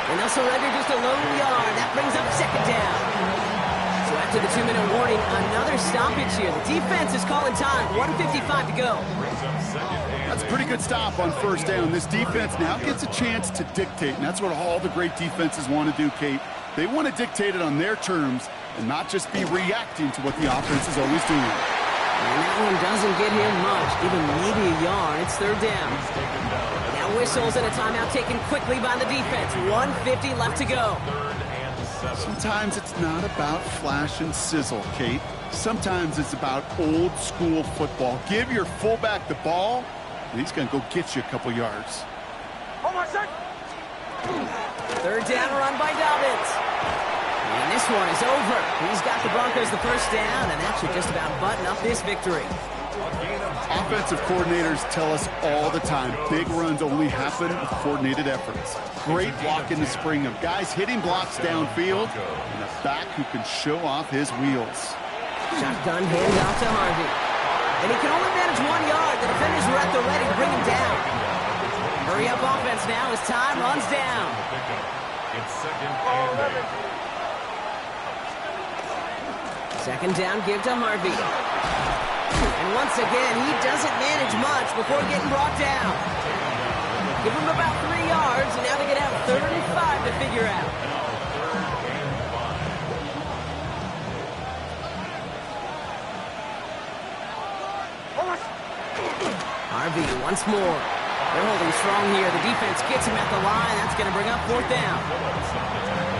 And they'll surrender just a lone yard. That brings up 2nd down. So after the 2-minute warning, another stoppage here. The defense is calling time. 1:55 to go. That's a pretty good stop on 1st down. This defense now gets a chance to dictate, and that's what all the great defenses want to do, Kate. They want to dictate it on their terms and not just be reacting to what the offense is always doing. And that one doesn't get him much, even maybe a yard. It's 3rd down. Now whistles and a timeout taken quickly by the defense. 1:50 left to go. Sometimes it's not about flash and sizzle, Kate. Sometimes it's about old school football. Give your fullback the ball, and he's going to go get you a couple yards. 3rd down run by Dobbins. And this one is over. He's got the Broncos the 1st down, and that should just about button up this victory. Offensive coordinators tell us all the time, big runs only happen with coordinated efforts. Great block in the spring of guys hitting blocks downfield, and a back who can show off his wheels. Shotgun handoff to Harvey. And he can only manage 1 yard. The defenders were at the ready to bring him down. Hurry up offense now as time runs down. It's 2nd and 8. 2nd down, give to Harvey. And once again, he doesn't manage much before getting brought down. Give him about 3 yards, and now they're going to have 3rd and 5 to figure out. Harvey once more. They're holding strong here. The defense gets him at the line. That's going to bring up 4th down.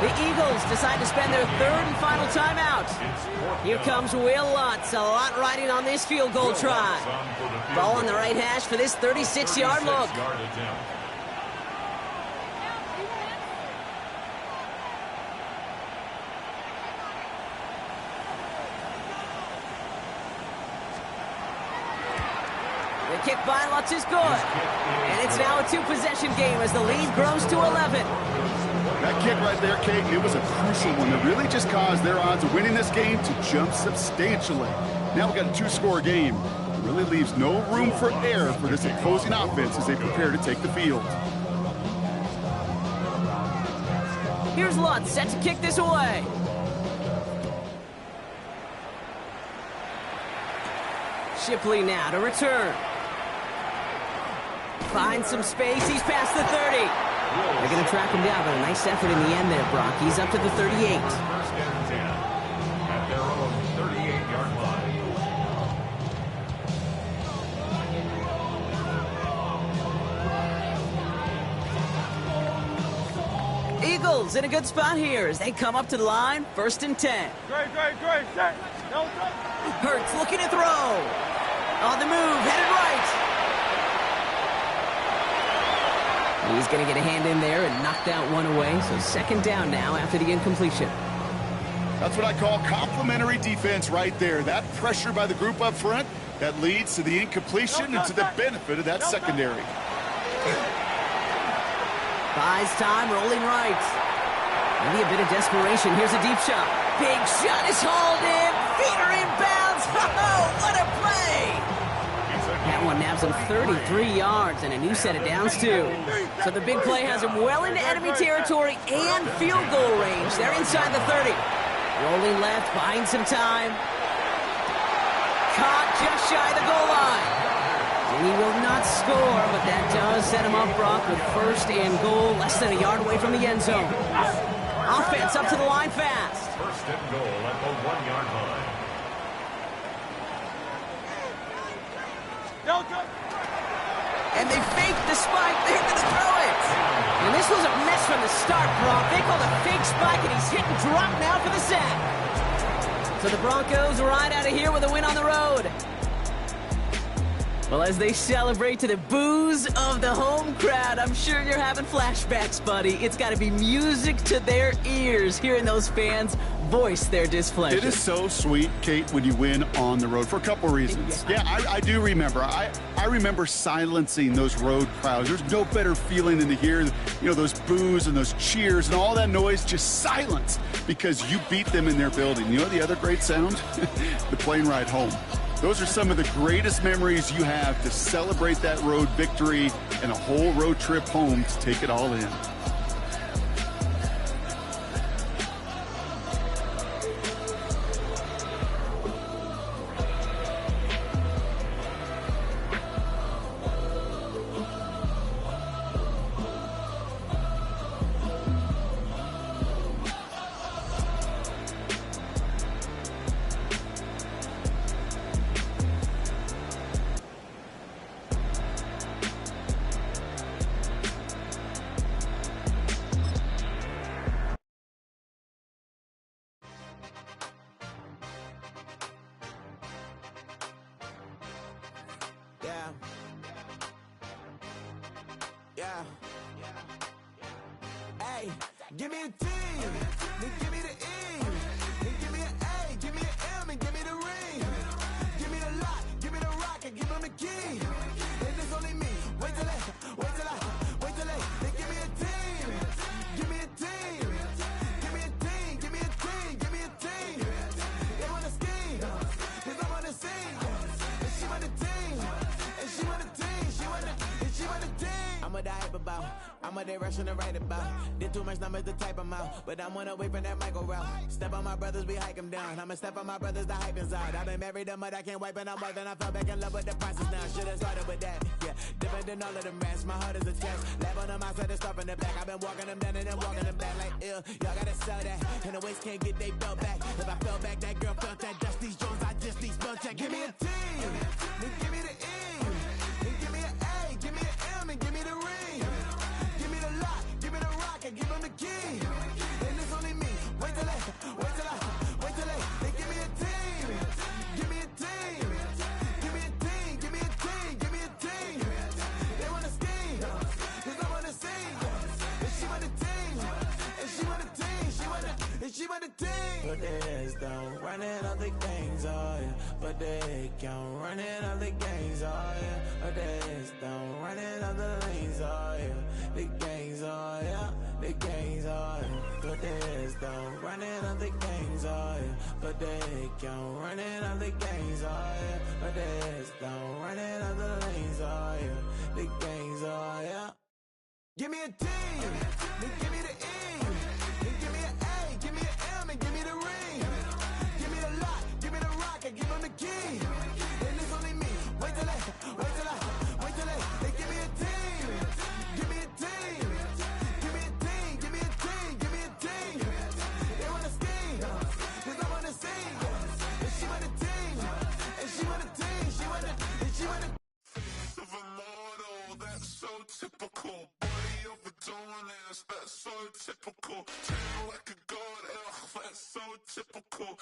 The Eagles decide to spend their 3rd and final timeout. Here comes Will Lutz. A lot riding on this field goal try. Ball on the right hash for this 36-yard look. The kick by Lutz is good. And it's now a 2-possession game as the lead grows to 11. That kick right there, Kate, it was a crucial one that really just caused their odds of winning this game to jump substantially. Now we've got a 2-score game. It really leaves no room for error for this opposing offense as they prepare to take the field. Here's Lutz set to kick this away. Shipley now to return. Finds some space. He's past the 30. They're going to track him down, but a nice effort in the end there, Brock. He's up to the 38. 1st and 10 at their own 38-yard line. Eagles in a good spot here as they come up to the line, 1st and 10. Great, set. Hurts looking to throw. On the move, headed right. He's going to get a hand in there and knock that one away. So 2nd down now after the incompletion. That's what I call complimentary defense right there. That pressure by the group up front, that leads to the incompletion and to the benefit of that secondary. Buys time, rolling right. Maybe a bit of desperation. Here's a deep shot. Big shot is hauled in. Feet are inbounds. Oh, what a play! That one naps him 33 yards and a new set of downs, too. So the big play has him well into enemy territory and field goal range. They're inside the 30. Rolling left, buying some time. Caught just shy of the goal line. And he will not score, but that does set him up, Brock, with 1st and goal, less than a yard away from the end zone. Offense up to the line fast. 1st and goal at the 1-yard line. And they fake the spike. They're going to throw it. And this was a mess from the start, Brock. They called a fake spike, and he's hit and drop now for the sack. So the Broncos ride out of here with a win on the road. Well, as they celebrate to the boos of the home crowd, I'm sure you're having flashbacks, buddy. It's got to be music to their ears, hearing those fans voice their displeasure. It is so sweet, Kate, when you win on the road for a couple reasons. Yeah, I do remember. I remember silencing those road crowds. There's no better feeling than to hear, those boos and those cheers and all that noise just silence because you beat them in their building. You know the other great sound? The plane ride home. Those are some of the greatest memories you have to celebrate that road victory and a whole road trip home to take it all in. Yeah. Hey, give me a T, then give me the E, then give me an A, give me an M, and give me the ring. Give me the lock, give me the rock, and give them the key. And it's only me. Wait till they give me a team. Give me a team. Give me a team. Give me a team. Give me a team. They want to scheme, 'cause I'm on the scene. And she want the team. And she want the team. She want the team. I'm a die about. I'm a direction to write about. Did too much numbers to type them out. But I'm one away from that micro route. Step on my brothers, we hike them down. I'ma step on my brothers, the hype inside. I've been married them, but I can't wipe it out more than I fell back in love with the process now. Should've started with that. Yeah, different than all of them rats. My heart is a test. Lab on them outside, start from the back. I've been walking them down and then walking them back like ill. Y'all gotta sell that. And the waist can't get they belt back. If I fell back, that girl felt that. Dust these Jones, I just need spell check. Give me a T, then give me the E, then give me an A, give me an M, and give me the ring. Give me the lock, give me the rock, and give them the key. And it's only me. Wait till they give me a team. Give me a team. Give me a team. Give me a team. Give me a team. They wanna scheme, 'cause I wanna sing. And she want a team. And she want a team. She want a team. But there's down running all the games, oh yeah. But they can't running all the games, oh yeah. But there's down running all the lanes, oh yeah. The games, oh yeah. The games, oh yeah. But there's down running all the games, oh yeah. But they can't running all the games, oh yeah. But there's down running all the lanes, oh yeah. The games, oh yeah. Give me a T, then give me the E, then give me an A, give me an M, and give me the ring. Give me the lock, give me the rock, and give them the key. And it's only me. Wait till they give me a team. Give me a team. Give me a team. Give me a team. Give me a team. They wanna scheme, 'cause I wanna sing. And she want a team. And she want a team. She want a. That's so typical, buddy. overdoing it, that's so typical. Treat like a god, that's so typical.